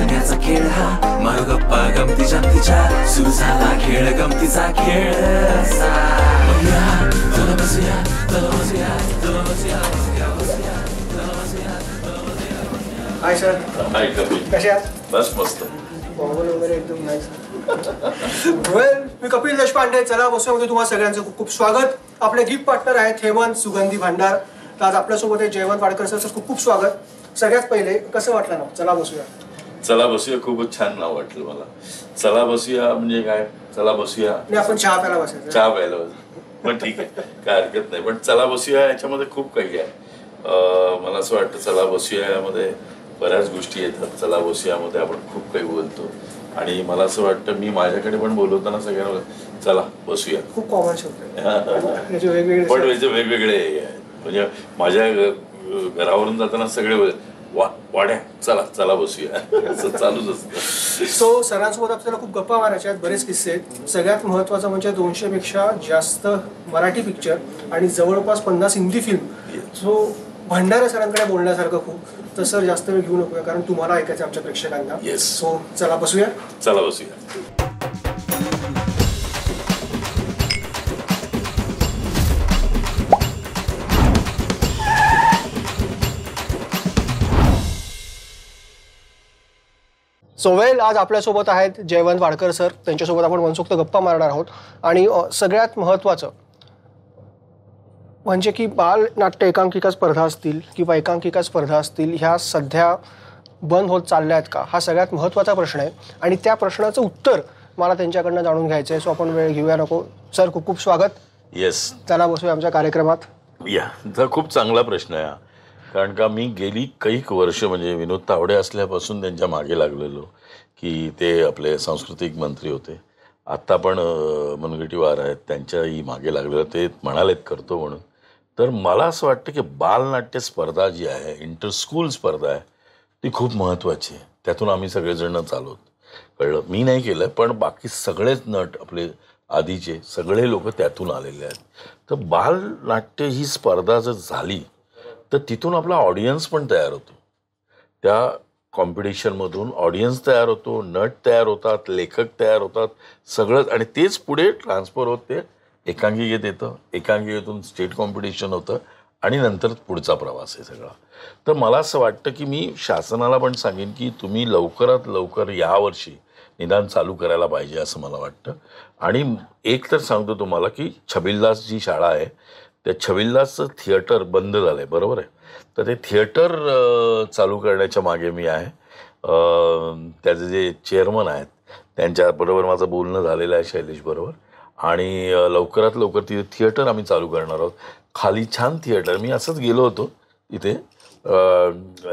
हसण्याचा खेळ हा मारो गप्पा गमती जमतीच्या सुरू झाला खेळ गमतीचा खेळ चला बसूया चला बसूया चला बसूया बसूया बसूया चला बसूया चला बसूया. Hi sir. हाय कपिल. कसे आहात? बस मस्त. वगैरे एकदम नाईस. वेल, मी कपिल देशपांडे. चला बसूयामध्ये तुम्हा सगळ्यांचं खूप खूप स्वागत. आपले गिफ्ट पार्टनर आहेत हेमंत सुगंधी भांडार. तर आज आपल्यासोबत आहे जयवंत वाडकर सर. खूप खूप स्वागत. सगळ्यात पहिले कसं वाटलं ना चला बसूया? चला बसूया खूपच छान नाव वाटलं मला. चला बसूया म्हणजे काय? चला बसूया नाही, आपण चहा प्यायला बसायचं. चहा प्यायला पण ठीक आहे, काय हरकत नाही. पण चला बसूया याच्यामध्ये खूप काही आहे. मला असं वाटतं चला बसूया यामध्ये बऱ्याच गोष्टी येतात. चला बसूयामध्ये आपण खूप काही बोलतो आणि मला असं वाटतं मी माझ्याकडे पण बोलवताना सगळ्यांना चला बसूया खूप कॉमन शब्द आहे. वेगवेगळे पण वेगवेगळे म्हणजे माझ्या घरावरून जाताना सगळे वाड्या चला चला बसूया असं चालूच असतं. सो सरांसोबत आपल्याला खूप गप्पा मारायच्या आहेत. बरेच किस्से आहेत. सगळ्यात महत्त्वाचं म्हणजे 200 पेक्षा जास्त मराठी पिक्चर आणि जवळपास 50 हिंदी फिल्म. सो भंडारे सरांकडे बोलण्यासारखं खूप. तर सर जास्त वेळ घेऊ नकोया कारण तुम्हाला ऐकायचं आमच्या प्रेक्षकांना. येस. सो चला बसूया. चला बसूया. सो वेल, आज आपल्यासोबत आहेत जयवंत वाडकर सर. त्यांच्यासोबत आपण मनसोक्त गप्पा मारणार आहोत. आणि सगळ्यात महत्त्वाचं म्हणजे की बालनाट्य एकांकिका स्पर्धा असतील किंवा एकांकिका स्पर्धा असतील ह्या सध्या बंद होत चालल्या आहेत का, हा सगळ्यात महत्त्वाचा प्रश्न आहे. आणि त्या प्रश्नाचं उत्तर मला त्यांच्याकडनं जाणून घ्यायचं आहे. सो आपण वेळ घेऊया नको. सर खूप खूप स्वागत. येस. चला बसूया आमच्या कार्यक्रमात. हा खूप चांगला प्रश्न आहे. कारण का मी गेली कैक वर्ष म्हणजे विनोद तावडे असल्यापासून त्यांच्या मागे लागलेलो की ते आपले सांस्कृतिक मंत्री होते. आत्ता पण मुनगंटीवार आहेत, त्यांच्याही मागे लागलेलं. ते म्हणालेत करतो म्हणून. तर मला असं वाटतं की बालनाट्य स्पर्धा जी आहे, इंटरस्कूल स्पर्धा आहे, ती खूप महत्त्वाची आहे. त्यातून आम्ही सगळेजण चालवत. कळलं, मी नाही केलं पण बाकी सगळेच नट आपले आधीचे सगळे लोक त्यातून आलेले आहेत. तर बालनाट्य ही स्पर्धा जर झाली तर तिथून आपला ऑडियन्स पण तयार होतो. त्या कॉम्पिटिशनमधून ऑडियन्स तयार होतो, नट तयार होतात, लेखक तयार होतात, सगळंच. आणि तेच पुढे ट्रान्सफर होत ते एकांकिकेत येतं. एकांकिकेतून स्टेट कॉम्पिटिशन होतं आणि नंतर पुढचा प्रवास आहे सगळा. तर मला असं वाटतं की मी शासनाला पण सांगेन की तुम्ही लवकरात लवकर यावर्षी निदान चालू करायला पाहिजे असं मला वाटतं. आणि एक तर सांगतो तुम्हाला की छबिल्लास जी शाळा आहे त्या छबिल्लासचं थिएटर बंद झालं आहे, बरोबर आहे. तर ते थिएटर चालू करण्याच्या मागे मी आहे. त्याचे जे चेअरमन आहेत त्यांच्याबरोबर माझं बोलणं झालेलं आहे शैलेश बरोबर. आणि लवकरात लवकर तिथे थिएटर आम्ही चालू करणार आहोत. खाली छान थिएटर. मी असंच गेलो होतो इथे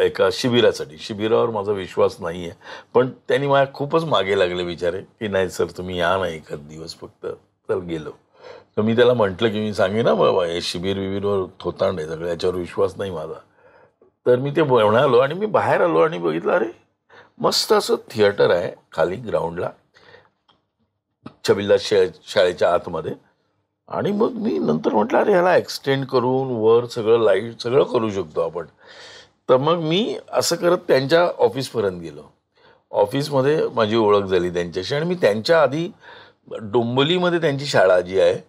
एका शिबिरावर माझा विश्वास नाही आहे पण त्यांनी माझ्या खूपच मागे लागले बिचारे की नाही सर तुम्ही या ना एखाद दिवस फक्त. तर गेलो. तर मी त्याला म्हटलं की मी सांगेन ना बाबा हे शिबिरवर थोतांड आहे सगळं, याच्यावर विश्वास नाही माझा. तर मी ते म्हणालो आणि मी बाहेर आलो आणि बघितलं अरे मस्त असं थिएटर आहे खाली ग्राउंडला छबिल्लास शाळेच्या आतमध्ये. आणि मग मी नंतर म्हटलं अरे ह्याला एक्सटेंड करून वर सगळं लाईट सगळं करू शकतो आपण. तर मग मी असं करत त्यांच्या ऑफिसपर्यंत गेलो. ऑफिसमध्ये माझी ओळख झाली त्यांच्याशी. आणि मी त्यांच्या आधी डोंबिवलीमध्ये त्यांची शाळा जी आहे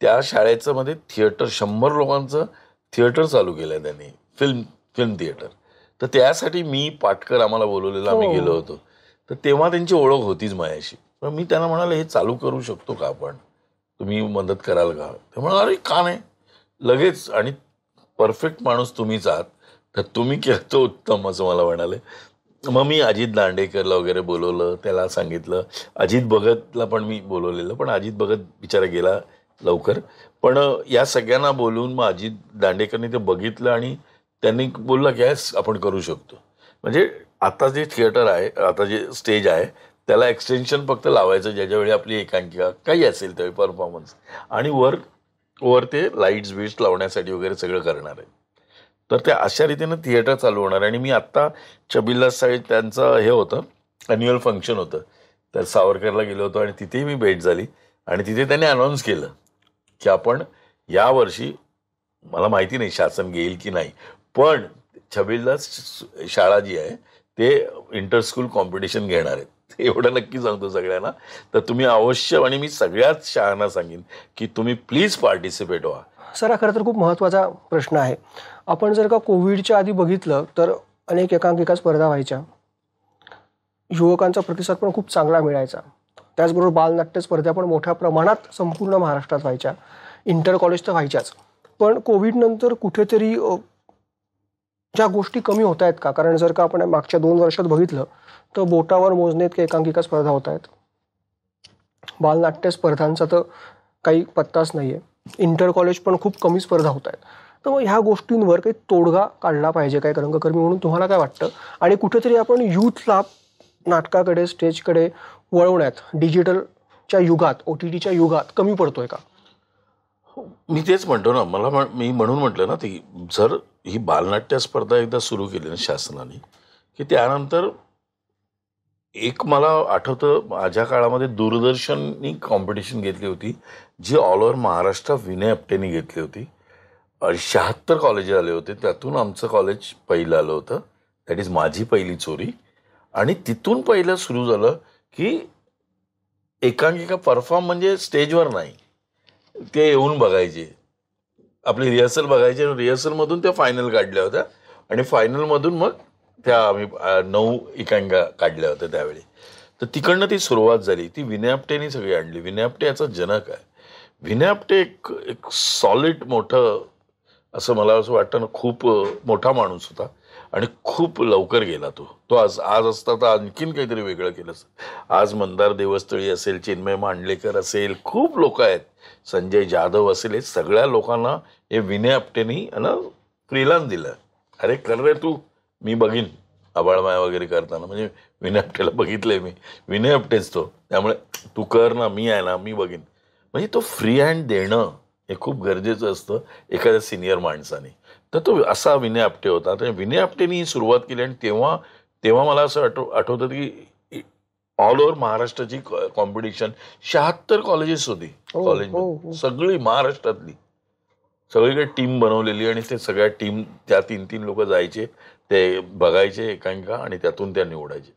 त्या शाळेचं मध्ये थिएटर 100 लोकांचं थिएटर चालू केलं आहे त्यांनी, फिल्म थिएटर. तर त्यासाठी मी पाटकर आम्हाला बोलवलेलं आम्ही गेलो होतो. तर तेव्हा त्यांची ओळख होतीच माझ्याशी. पण मी त्यांना म्हणाले हे चालू करू शकतो का आपण, तुम्ही मदत कराल का. ते म्हणाले अरे का नाही लगेच, आणि परफेक्ट माणूस तुम्हीच आहात तर तुम्ही केलं तर उत्तम असं मला म्हणाले. मग मी अजित दांडेकरला वगैरे बोलवलं, त्याला सांगितलं. अजित भगतला पण मी बोलवलेलं पण अजित भगत बिचारा गेला लवकर. पण या सगळ्यांना बोलवून मग अजित दांडेकरनी ते बघितलं आणि त्यांनी बोललं की आपण करू शकतो. म्हणजे आता जे थिएटर आहे, आता जे स्टेज आहे त्याला एक्सटेन्शन फक्त लावायचं ज्याच्यावेळी आपली एकांकिका काही असेल त्यावेळी परफॉर्मन्स, आणि वर ते लाईट्स बिट्स लावण्यासाठी वगैरे सगळं करणार आहे. तर त्या अशा रीतीनं थिएटर चालू होणार. आणि मी आत्ता छबिल्लास शाळेत त्यांचं हे होतं ॲन्युअल फंक्शन होतं तर सावरकरला गेलो होतो आणि तिथेही मी भेट झाली. आणि तिथे त्यांनी अनाऊन्स केलं की आपण यावर्षी, मला माहिती नाही शासन घेईल की नाही, पण छबिल्लास शाळा जी आहे ते इंटर स्कूल कॉम्पिटिशन घेणार आहेत, एवढं नक्की सांगतो सगळ्यांना. तर तुम्ही अवश्य, आणि मी सगळ्याच शाळांना सांगेन की तुम्ही प्लीज पार्टिसिपेट व्हा. सर, हा खरं तर खूप महत्त्वाचा प्रश्न आहे. आपण जर का कोविडच्या आधी बघितलं तर अनेक एकांकिका स्पर्धा व्हायच्या, युवकांचा प्रतिसाद पण खूप चांगला मिळायचा. त्याचबरोबर बालनाट्य स्पर्धा पण मोठ्या प्रमाणात संपूर्ण महाराष्ट्रात व्हायच्या, इंटर कॉलेज तर व्हायच्याच. पण कोविडनंतर कुठेतरी ज्या गोष्टी कमी होत आहेत का? कारण जर का आपण मागच्या 2 वर्षात बघितलं तर बोटावर मोजणे इतक्या एकांकिका स्पर्धा होत आहेत, बालनाट्य स्पर्धांचा तर काही पत्ताच नाही आहे, इंटर कॉलेज पण खूप कमी स्पर्धा होत आहेत. तर मग ह्या गोष्टींवर काही तोडगा काढला पाहिजे काय रंगकर्मी म्हणून, तुम्हाला काय वाटतं? आणि कुठेतरी आपण यूथला नाटकाकडे, स्टेजकडे वळवण्यात डिजिटलच्या युगात, OTTच्या युगात कमी पडतोय का? मी तेच म्हणतो ना, मी म्हणून म्हटलं ना, ती जर ही बालनाट्य स्पर्धा एकदा सुरू केली ना शासनाने, की त्यानंतर एक मला आठवतं माझ्या काळामध्ये दूरदर्शननी कॉम्पिटिशन घेतली होती, जी ऑल ओव्हर महाराष्ट्र विनय आपटेनी घेतली होती. 76 कॉलेज आले होते, त्यातून आमचं कॉलेज पहिलं आलं होतं. दॅट इज माझी पहिली चोरी. आणि तिथून पहिलं सुरू झालं की एकांकिका परफॉर्म म्हणजे स्टेजवर नाही, ते येऊन बघायचे, आपली रिहर्सल बघायचे, रिहर्सलमधून त्या फायनल काढल्या होत्या आणि फायनलमधून मग त्या आम्ही 9 एकांकिका काढल्या होत्या त्यावेळी. तर तिकडनं ती सुरुवात झाली. ती विनय आपटेनी सगळी आणली. विनय आपटे याचा जनक आहे. विनय आपटे एक सॉलिड मोठं, असं मला असं वाटतं ना, खूप मोठा माणूस होता आणि खूप लवकर गेला तो. आज असता तर आणखीन काहीतरी वेगळं केलं असतं. आज मंदार देवस्थळी असेल, चिन्मय मांडलेकर असेल, खूप लोक आहेत, संजय जाधव असेल, हे सगळ्या लोकांना हे विनय आपटेनी फ्रीलान्स दिलं. अरे कर रे तू, मी बघीन आबाळमाया वगैरे करताना, म्हणजे विनय आपटेला बघितलंय मी, विनय आपटेच तो, त्यामुळे तू कर ना, मी आहे ना, मी बघीन. म्हणजे तो फ्री हँड देणं हे खूप गरजेचं असतं एखाद्या सिनियर माणसाने. तर तो असा विनय आपटे होता. तर विनय आपटेनी सुरुवात केली आणि तेव्हा मला असं आठवतं की ऑल ओव्हर महाराष्ट्राची कॉम्पिटिशन, 76 कॉलेजेस होती कॉलेज, सगळी महाराष्ट्रातली, सगळीकडे टीम बनवलेली आणि ते सगळ्या टीम, त्या 3-3 लोक जायचे, ते बघायचे एकांकिका आणि त्यातून त्या निवडायचे.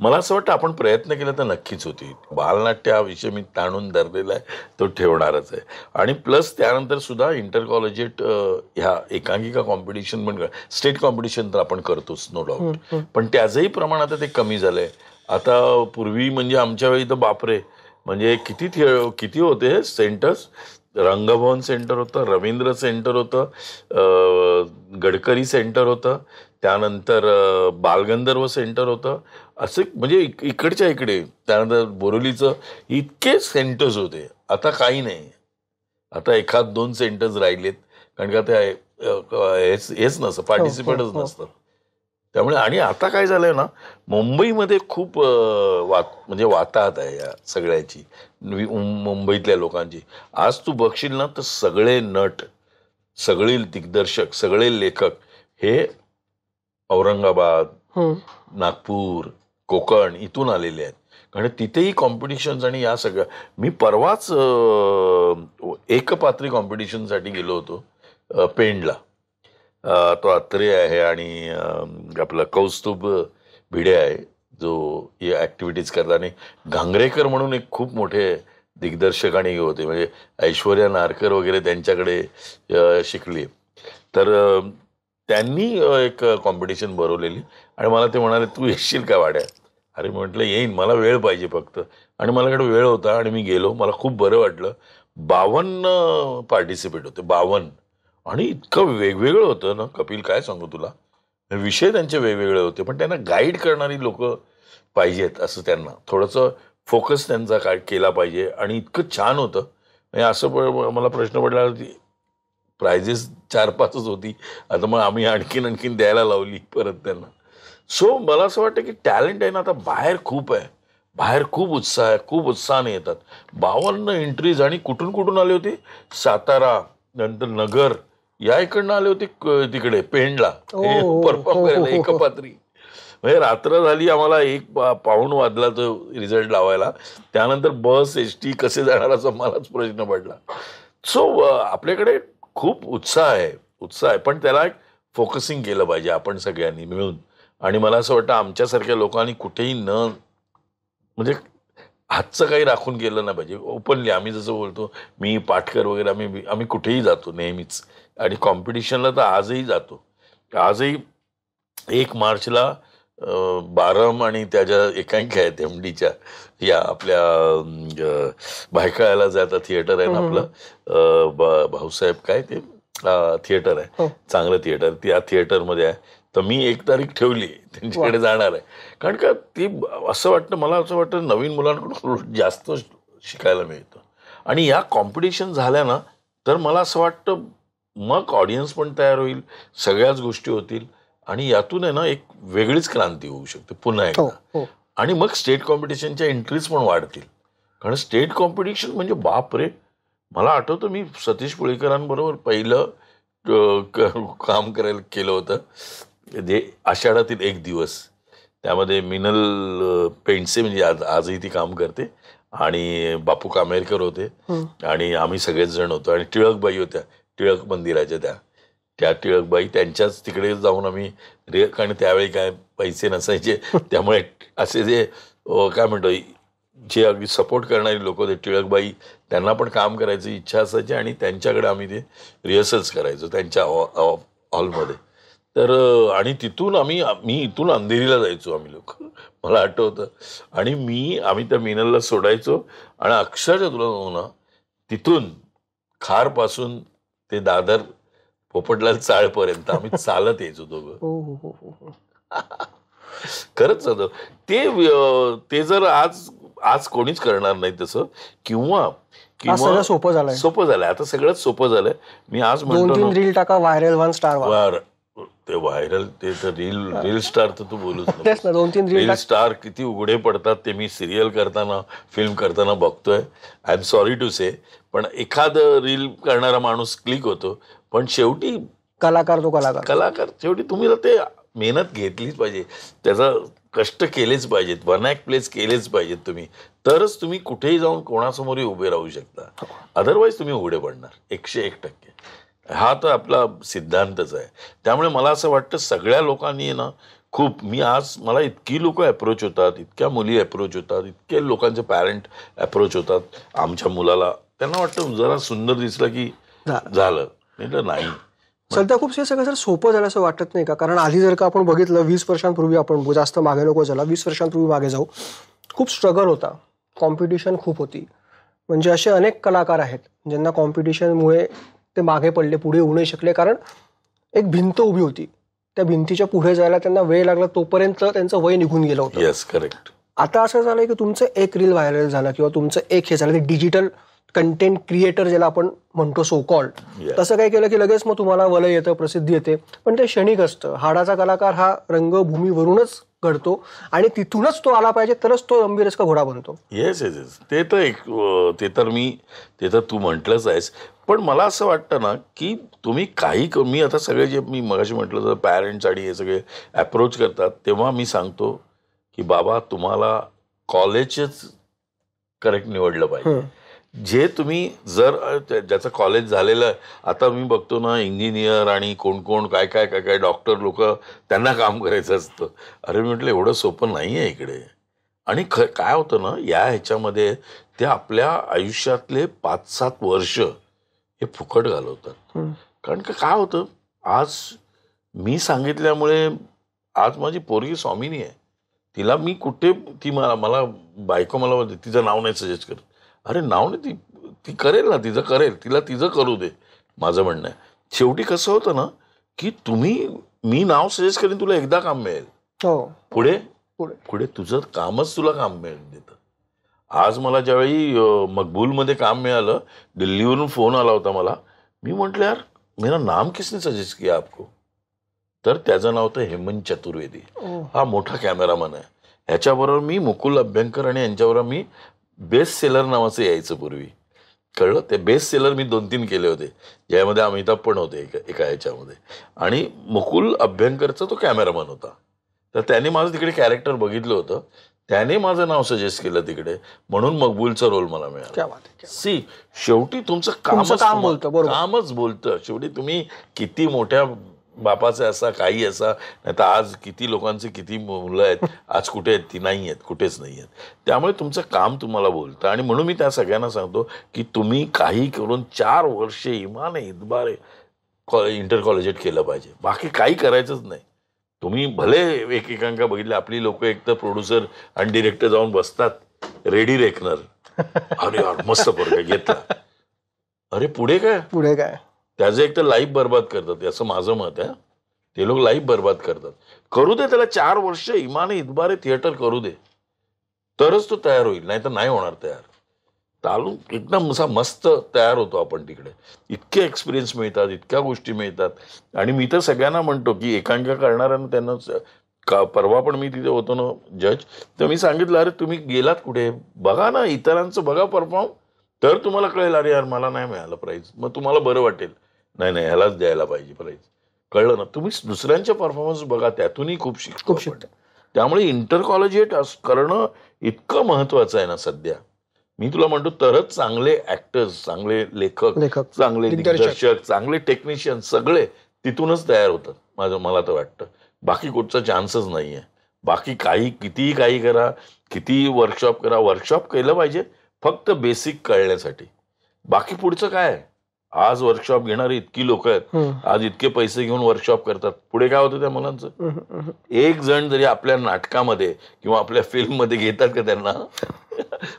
मला असं वाटतं आपण प्रयत्न केला तर नक्कीच होती. बालनाट्य हा विषय मी ताणून धरलेला आहे, तो ठेवणारच आहे. आणि प्लस त्यानंतर सुद्धा इंटर कॉलेजिएट ह्या एकांकिका कॉम्पिटिशन पण, स्टेट कॉम्पिटिशन तर आपण करतोच नो डाऊट, पण त्याचंही प्रमाण आता ते कमी झालंय. आता पूर्वी म्हणजे आमच्या वेळी तर बापरे, म्हणजे किती होते सेंटर्स. रंगभवन सेंटर होतं, रवींद्र सेंटर होतं, गडकरी सेंटर होतं, त्यानंतर बालगंधर्व सेंटर होतं, असं म्हणजे इकडच्या इकडे. त्यानंतर बोरिवलीचं, इतके सेंटर्स होते. आता काही नाही, आता 1-2 सेंटर्स राहिलेत, कारण का ते हेच नसतं, पार्टिसिपेटच नसतं. त्यामुळे आणि आता काय झालंय ना, मुंबईमध्ये खूप म्हणजे वाताहत आहे या सगळ्याची, मुंबईतल्या लोकांची. आज तू बघशील ना तर सगळे नट, सगळे दिग्दर्शक, सगळे लेखक हे औरंगाबाद, नागपूर, कोकण इथून आलेले आहेत. कारण तिथेही कॉम्पिटिशन्स आणि या सगळ्या. मी परवाच एकपात्री कॉम्पिटिशनसाठी गेलो होतो पेंडला. तो अत्रे आहे आणि आपला कौस्तुभ भिडे आहे जो हे ॲक्टिव्हिटीज करतात. आणि घांगरेकर म्हणून एक खूप मोठे दिग्दर्शक आणि होते, म्हणजे ऐश्वर्या नारकर वगैरे त्यांच्याकडे शिकली. तर त्यांनी एक कॉम्पिटिशन भरवलेली आणि मला ते म्हणाले तू येशील का वाड्या? अरे म्हटलं येईन, मला वेळ पाहिजे फक्त. आणि माझ्याकडे वेळ होता आणि मी गेलो. मला खूप बरं वाटलं. 52 पार्टिसिपेट होते, 52. आणि इतकं वेगवेगळं होतं ना कपिल, काय सांगू तुला. विषय त्यांचे वेगवेगळे होते, पण त्यांना गाईड करणारी लोक पाहिजेत, असं त्यांना थोडंसं फोकस त्यांचा काय केला पाहिजे. आणि इतकं छान होतं. म्हणजे असं मला प्रश्न पडला, प्राइजेस 4-5च होती, आता मग आम्ही आणखीन द्यायला लावली परत त्यांना. सो मला असं वाटतं की टॅलेंट आहे ना आता बाहेर खूप आहे, बाहेर खूप उत्साह आहे, खूप उत्साहाने येतात. 52 एंट्रीज. आणि कुठून आले होते, सातारा, नंतर नगर, या इकडनं आले होते तिकडे पेंडला परफॉर्म करायला एकपात्री. म्हणजे रात्र झाली, आम्हाला 1:15 वाजला तो रिझल्ट लावायला. त्यानंतर बस, ST कसे जाणार असा मलाच प्रश्न पडला. सो आपल्याकडे खूप उत्साह आहे, पण त्याला एक फोकसिंग केलं पाहिजे आपण सगळ्यांनी मिळून. आणि मला असं वाटतं आमच्यासारख्या लोकांनी कुठेही म्हणजे हातचं काही राखून केलं नाही पाहिजे. ओपनली आम्ही जसं बोलतो, मी पाटकर वगैरे आम्ही कुठेही जातो नेहमीच, आणि कॉम्पिटिशनला तर आजही जातो. आजही 1 मार्चला बारम आणि त्याच्या एकांकी आहेत MDच्या या आपल्या भायखळ्याला जाता थिएटर आहे ना आपलं, भाऊसाहेब काय ते थिएटर आहे, चांगलं थिएटर, त्या थिएटरमध्ये आहे. तर मी 1 तारीख ठेवली, त्यांच्याकडे जाणार आहे. कारण का ती असं वाटतं, मला असं वाटतं नवीन मुलांकडून जास्त शिकायला मिळतं. आणि या कॉम्पिटिशन झाल्या ना तर मला असं वाटतं मग ऑडियन्स पण तयार होईल, सगळ्याच गोष्टी होतील, आणि यातून आहे ना एक वेगळीच क्रांती होऊ शकते पुन्हा एकदा. आणि मग स्टेट कॉम्पिटिशनच्या एंट्रीज पण वाढतील. कारण स्टेट कॉम्पिटिशन म्हणजे बाप रे, मला आठवतं मी सतीश पुळेकरांबरोबर पहिलं काम करायला केलं होतं, जे आषाढातील 1 दिवस. त्यामध्ये मिनल पेंडसे म्हणजे आजही ती काम करते, आणि बापू कामेरकर होते, आणि आम्ही सगळेच जण होतो, आणि टिळकबाई होत्या, टिळक मंदिराच्या त्या टिळकबाई, त्यांच्याच तिकडे जाऊन आम्ही कारण त्यावेळी काय पैसे नसायचे, त्यामुळे असे जे काय म्हणतो जे अगदी सपोर्ट करणारी लोक होते टिळकबाई, त्यांना पण काम करायची इच्छा असायची, आणि त्यांच्याकडे आम्ही ते रिहर्सल्स करायचो त्यांच्या हॉलमध्ये. तर आणि तिथून मी इथून अंधेरीला जायचो आम्ही लोक, मला आठवतं. आणि आम्ही त्या मिनलला सोडायचो, आणि अक्षरशः तुला सांगू ना, तिथून खारपासून ते दादर पोपटलाल चाळपर्यंत आम्ही चालत यायचो दोघं. खरंच जातो ते जर आज कोणीच करणार नाही तसं, किंवा सोपं झालंय आता, सगळंच सोपं झालंय. मी आज म्हणतो 2-3 रील टाका, व्हायरल 1 स्टार. ते व्हायरल ते तर रील स्टार तर तू बोलूच नको. 2-3 रील स्टार किती उघडे पडतात ते मी सिरियल करताना, फिल्म करताना बघतोय. आय एम सॉरी टू से, पण एखाद रील करणारा माणूस क्लिक होतो, पण शेवटी कलाकार शेवटी तुम्ही ते मेहनत घेतलीच पाहिजे, त्याचा कष्ट केलेच पाहिजेत, वर्नॅक प्लेस केलेच पाहिजेत तुम्ही, तरच तुम्ही कुठेही जाऊन कोणासमोरही उभे राहू शकता. अदरवाईज तुम्ही उघडे पडणार 101%. हा तर आपला सिद्धांतच आहे. त्यामुळे मला असं वाटतं सगळ्या लोकांनी ना मला इतकी लोक अप्रोच होतात, इतक्या मुली अप्रोच होतात, इतके लोकांचे पॅरेंट अप्रोच होतात आमच्या मुलाला. त्यांना वाटतं जरा सुंदर दिसलं की झालं, नाही. सध्या खूप सगळं सोपं झालं असं वाटत नाही का? कारण आधी जर का आपण बघितलं 20 वर्षांपूर्वी, आपण जास्त मागे नको झाला, 20 वर्षांपूर्वी मागे जाऊ, खूप स्ट्रगल होता, कॉम्पिटिशन खूप होती. म्हणजे असे अनेक कलाकार आहेत ज्यांना कॉम्पिटिशनमुळे ते मागे पडले, पुढे येऊ नाही शकले, कारण एक भिंत उभी होती, त्या भिंतीच्या पुढे जायला त्यांना वेळ लागला, तोपर्यंत त्यांचं वय निघून गेलं होतं. Yes, correct. आता असं झालंय की तुमचं एक रील व्हायरल झालं, किंवा तुमचं एक हे झालं, ते डिजिटल कंटेंट क्रिएटर ज्याला आपण म्हणतो सो कॉल्ड, तसं काय केलं की लगेच मग तुम्हाला वलय येतं, प्रसिद्धी येते. पण ते क्षणिक असतं. हाडाचा कलाकार हा रंगभूमीवरूनच घडतो, आणि तिथूनच तो आला पाहिजे, तरच तो गंभीर का घोडा बनतो. येस येस येस, ते तर तू म्हटलंच आहेस. पण मला असं वाटतं ना की तुम्ही मी आता सगळे जे मी मगाशी म्हटलं तर पॅरेंट्स आणि हे सगळे अप्रोच करतात, तेव्हा मी सांगतो की बाबा तुम्हाला कॉलेजच करेक्ट निवडलं पाहिजे. जे तुम्ही जर ज्याचं कॉलेज झालेलं आहे, आता मी बघतो ना इंजिनियर आणि कोण काय डॉक्टर लोक, त्यांना काम करायचं असतं. अरे म्हटलं एवढं सोपं नाही आहे इकडे. आणि काय होतं ना, या ह्याच्यामध्ये ते आपल्या आयुष्यातले 5-7 वर्ष हे फुकट घालवतात. कारण काय होतं, आज मी सांगितल्यामुळे आज माझी पोरगी स्वामिनी आहे, तिला मी कुठे मला बायको मला तिचं नाव नाही सजेस्ट करत. अरे नाव नाही, ती करेल ना, तिला तिचं करू दे, माझं म्हणणं आहे. शेवटी कसं होतं ना की मी नाव सजेस्ट करेन, तुला एकदा काम मिळेल, पुढे तुझं कामच तुला काम मिळेल देतं. आज मला ज्यावेळी मकबूलमध्ये काम मिळालं, दिल्लीवरून फोन आला होता मला, मी म्हटलं यार मेरा नाम किसने सजेस्ट किया आपको? तर त्याचं नाव होतं हेमंत चतुर्वेदी. हा मोठा कॅमेरामन आहे. ह्याच्याबरोबर मी मुकुल अभ्यंकर आणि यांच्याबरोबर मी बेस्ट सेलर नावाचं यायचं पूर्वी, कळलं. ते बेस्ट सेलर मी 2-3 केले होते, ज्यामध्ये अमिताभ पण होते एका ह्याच्यामध्ये, आणि मुकुल अभ्यंकरचा तो कॅमेरामन होता. तर त्याने माझं तिकडे कॅरेक्टर बघितलं होतं, त्याने माझं नाव सजेस्ट केलं तिकडे, म्हणून मकबूलचा रोल मला मिळाला. शेवटी तुमचं कामच बोलतं. शेवटी तुम्ही किती मोठ्या बापाचा असा काही असा नाही तर आज किती लोकांचे किती मुलं आहेत आज कुठे आहेत ती नाही आहेत कुठेच नाही आहेत. त्यामुळे तुमचं काम तुम्हाला बोलतं आणि म्हणून मी त्या सगळ्यांना सांगतो की तुम्ही काही करून 4 वर्षे इमाने इतबारे इंटर कॉलेजिएट केलं पाहिजे. बाकी काही करायचंच नाही. तुम्ही भले एकेकांका बघितले आपली लोक एक तर प्रोड्युसर आणि डिरेक्टर जाऊन बसतात रेडी रेकनर अरे यार मस्त पोरगा घेतला अरे पुढे काय त्याचं एक तर लाईफ बर्बाद करतात असं माझं मत आहे. ते लोक लाईफ बर्बाद करतात. करू दे त्याला 4 वर्ष इमाने इतबारे थिएटर करू दे तरच तो तयार होईल नाही तर नाही होणार तयार. चालू एकदम असा मस्त तयार होतो आपण तिकडे. इतके एक्सपिरियन्स मिळतात इतक्या गोष्टी मिळतात आणि मी तर सगळ्यांना म्हणतो की एकांकिका करणाऱ्यांना त्यांना परवा पण मी तिथे होतो ना जज तर मी सांगितलं अरे तुम्ही गेलात कुठे बघा ना इतरांचं बघा परफॉर्म तर तुम्हाला कळेल अरे यार मला नाही मिळालं प्राईज मग तुम्हाला बरं वाटेल नाही ह्यालाच द्यायला पाहिजे प्राईज. कळलं ना. तुम्ही दुसऱ्यांचे परफॉर्मन्स बघा त्यातूनही खूप शिकतो. त्यामुळे इंटर कॉलेजिएट करणं इतकं महत्वाचं आहे ना सध्या. मी तुला म्हणतो तरच चांगले ऍक्टर्स चांगले लेखक चांगले दिग्दर्शक चांगले टेक्निशियन सगळे तिथूनच तयार होतात मला तर वाटतं. बाकी कुठचा चान्सच नाहीये. बाकी कितीही काही करा कितीही वर्कशॉप करा वर्कशॉप केलं पाहिजे फक्त बेसिक कळण्यासाठी. बाकी पुढचं काय आज वर्कशॉप घेणारी इतकी लोक आहेत आज इतके पैसे घेऊन वर्कशॉप करतात पुढे काय होतं त्या मुलांचं. एक जण जरी आपल्या नाटकामध्ये किंवा आपल्या फिल्म मध्ये घेतात का त्यांना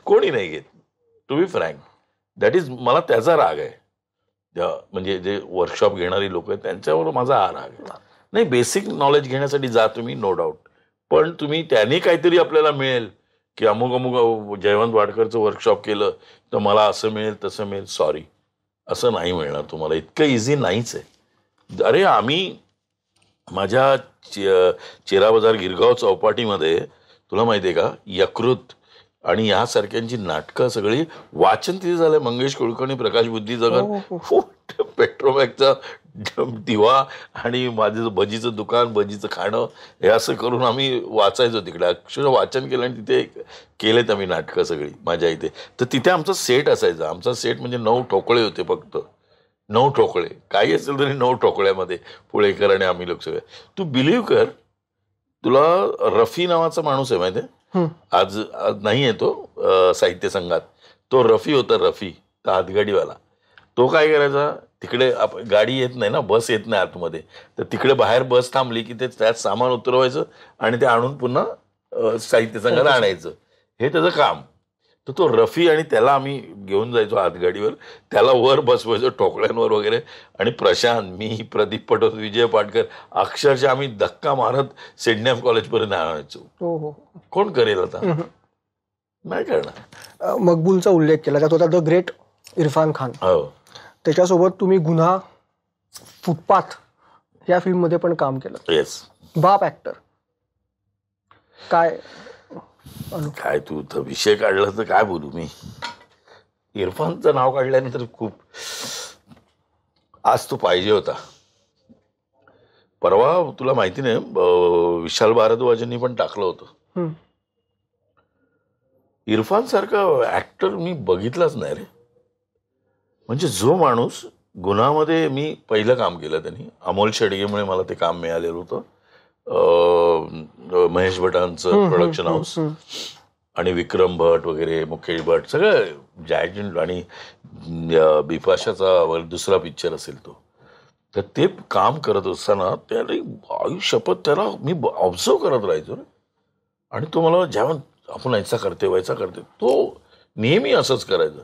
कोणी नाही घेत. To be frank that is मला त्याचा राग आहे. म्हणजे जे वर्कशॉप घेणारी लोक आहेत त्यांच्यावर माझा हा राग आहे. नाही बेसिक नॉलेज घेण्यासाठी जा तुम्ही नो डाऊट पण तुम्ही त्याने काहीतरी आपल्याला मिळेल की अमुक जयवंत वाडकरचं वर्कशॉप केलं तर मला असं मिळेल तसं मिळेल. सॉरी असं नाही मिळणार तुम्हाला. इतकं इझी नाहीच आहे. अरे आम्ही माझ्या चेरा बाजार गिरगाव चौपाटीमध्ये तुला माहिती आहे का यकृत आणि यासारख्यांची नाटकं सगळी वाचन तिथे झालंय. मंगेश कुलकर्णी प्रकाश बुद्धिजगर पेट्रोमॅकचा दिवा आणि माझं भजीचं दुकान भजीचं खाणं हे असं करून आम्ही वाचायचो तिकडे. अक्षरशः वाचन केलं आणि तिथे केलेत आम्ही नाटकं सगळी माझ्या इथे. तर तिथे आमचा सेट असायचा. आमचा सेट म्हणजे 9 ठोकळे होते फक्त 9 ठोकळे काही असेल तरी 9 ठोकळ्यामध्ये पुळेकर आणि आम्ही लोक सगळे. तू बिलीव्ह कर तुला रफी नावाचा माणूस आहे माहिती आहे आज नाही आहे तो साहित्य संघात. तो रफी होता रफी तो हातगाडीवाला. तो काय करायचा तिकडे गाडी येत नाही ना बस येत नाही आतमध्ये तर तिकडे बाहेर बस थांबली की ते त्यात सामान उतरवायचं आणि ते आणून पुन्हा साहित्य संघात आणायचं हे त्याचं काम. तर तो रफी आणि त्याला आम्ही घेऊन जायचो हातगाडीवर त्याला वर बसवायचो ठोकळ्यांवर वगैरे आणि प्रशांत मी प्रदीप पटोत विजय पाटकर अक्षरशः आम्ही धक्का मारत सेंट कॉलेजपर्यंत आणायचो. कोण करेल आता नाही करणार. मकबूलचा उल्लेख केला त्यात होता द ग्रेट इरफान खान. हो त्याच्यासोबत तुम्ही गुन्हा फुटपाथ या फिल्म मध्ये पण काम केलं. येस बाप ऍक्टर काय तू विषय काढला तर काय बोलू मी. इरफानचं नाव काढल्यानंतर खूप आज तो पाहिजे होता. परवा तुला माहिती नाही विशाल भारद्वाजांनी पण टाकलं होतं. इरफान सारखा ऍक्टर मी बघितलाच नाही रे. म्हणजे जो माणूस गुन्हामध्ये मी पहिलं काम केलं त्यांनी अमोल शेडगेमुळे मला ते काम मिळालेलं होतं. महेश भटांचं प्रोडक्शन हाऊस आणि विक्रम भट वगैरे मुकेश भट सगळं जायंट आणि बिपाशाचा दुसरा पिक्चर असेल तो. तर ते काम करत असताना त्याने आयुष्यपत त्याला मी ऑब्झर्व करत राहायचो रे. आणि तो मला जेव्हा आपण याचा करते व्हायचा करते तो नेहमी असंच करायचं.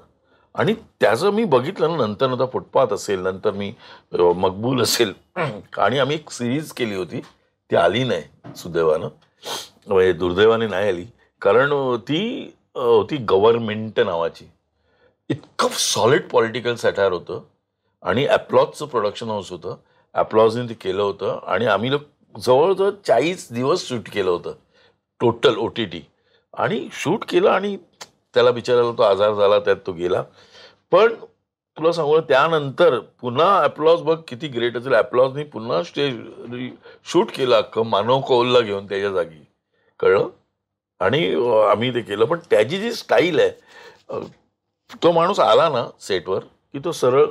आणि त्याचं मी बघितलं ना नंतर फुटपाथ असेल नंतर मी मकबूल असेल आणि आम्ही एक सिरीज केली होती ती आली नाही सुदैवानं म्हणजे दुर्दैवाने नाही आली कारण ती होती गव्हर्नमेंट नावाची. इतकं सॉलिड पॉलिटिकल सॅटायर होतं आणि ॲप्लॉजचं प्रोडक्शन हाऊस होतं. ॲप्लॉजने ते केलं होतं आणि आम्ही लोक जवळजवळ 40 दिवस शूट केलं होतं टोटल OTT आणि शूट केलं आणि त्याला बिचारायला तो आजार झाला त्यात तो गेला. पण तुला सांगू त्यानंतर पुन्हा ॲप्लॉज बघ किती ग्रेट असेल. ॲप्लॉजनी पुन्हा स्टेज शूट केलं अख्खं मानव कौलला घेऊन त्याच्या जागी कळलं आणि आम्ही ते केलं. पण त्याची जी स्टाईल आहे तो माणूस आला ना सेटवर की तो सरळ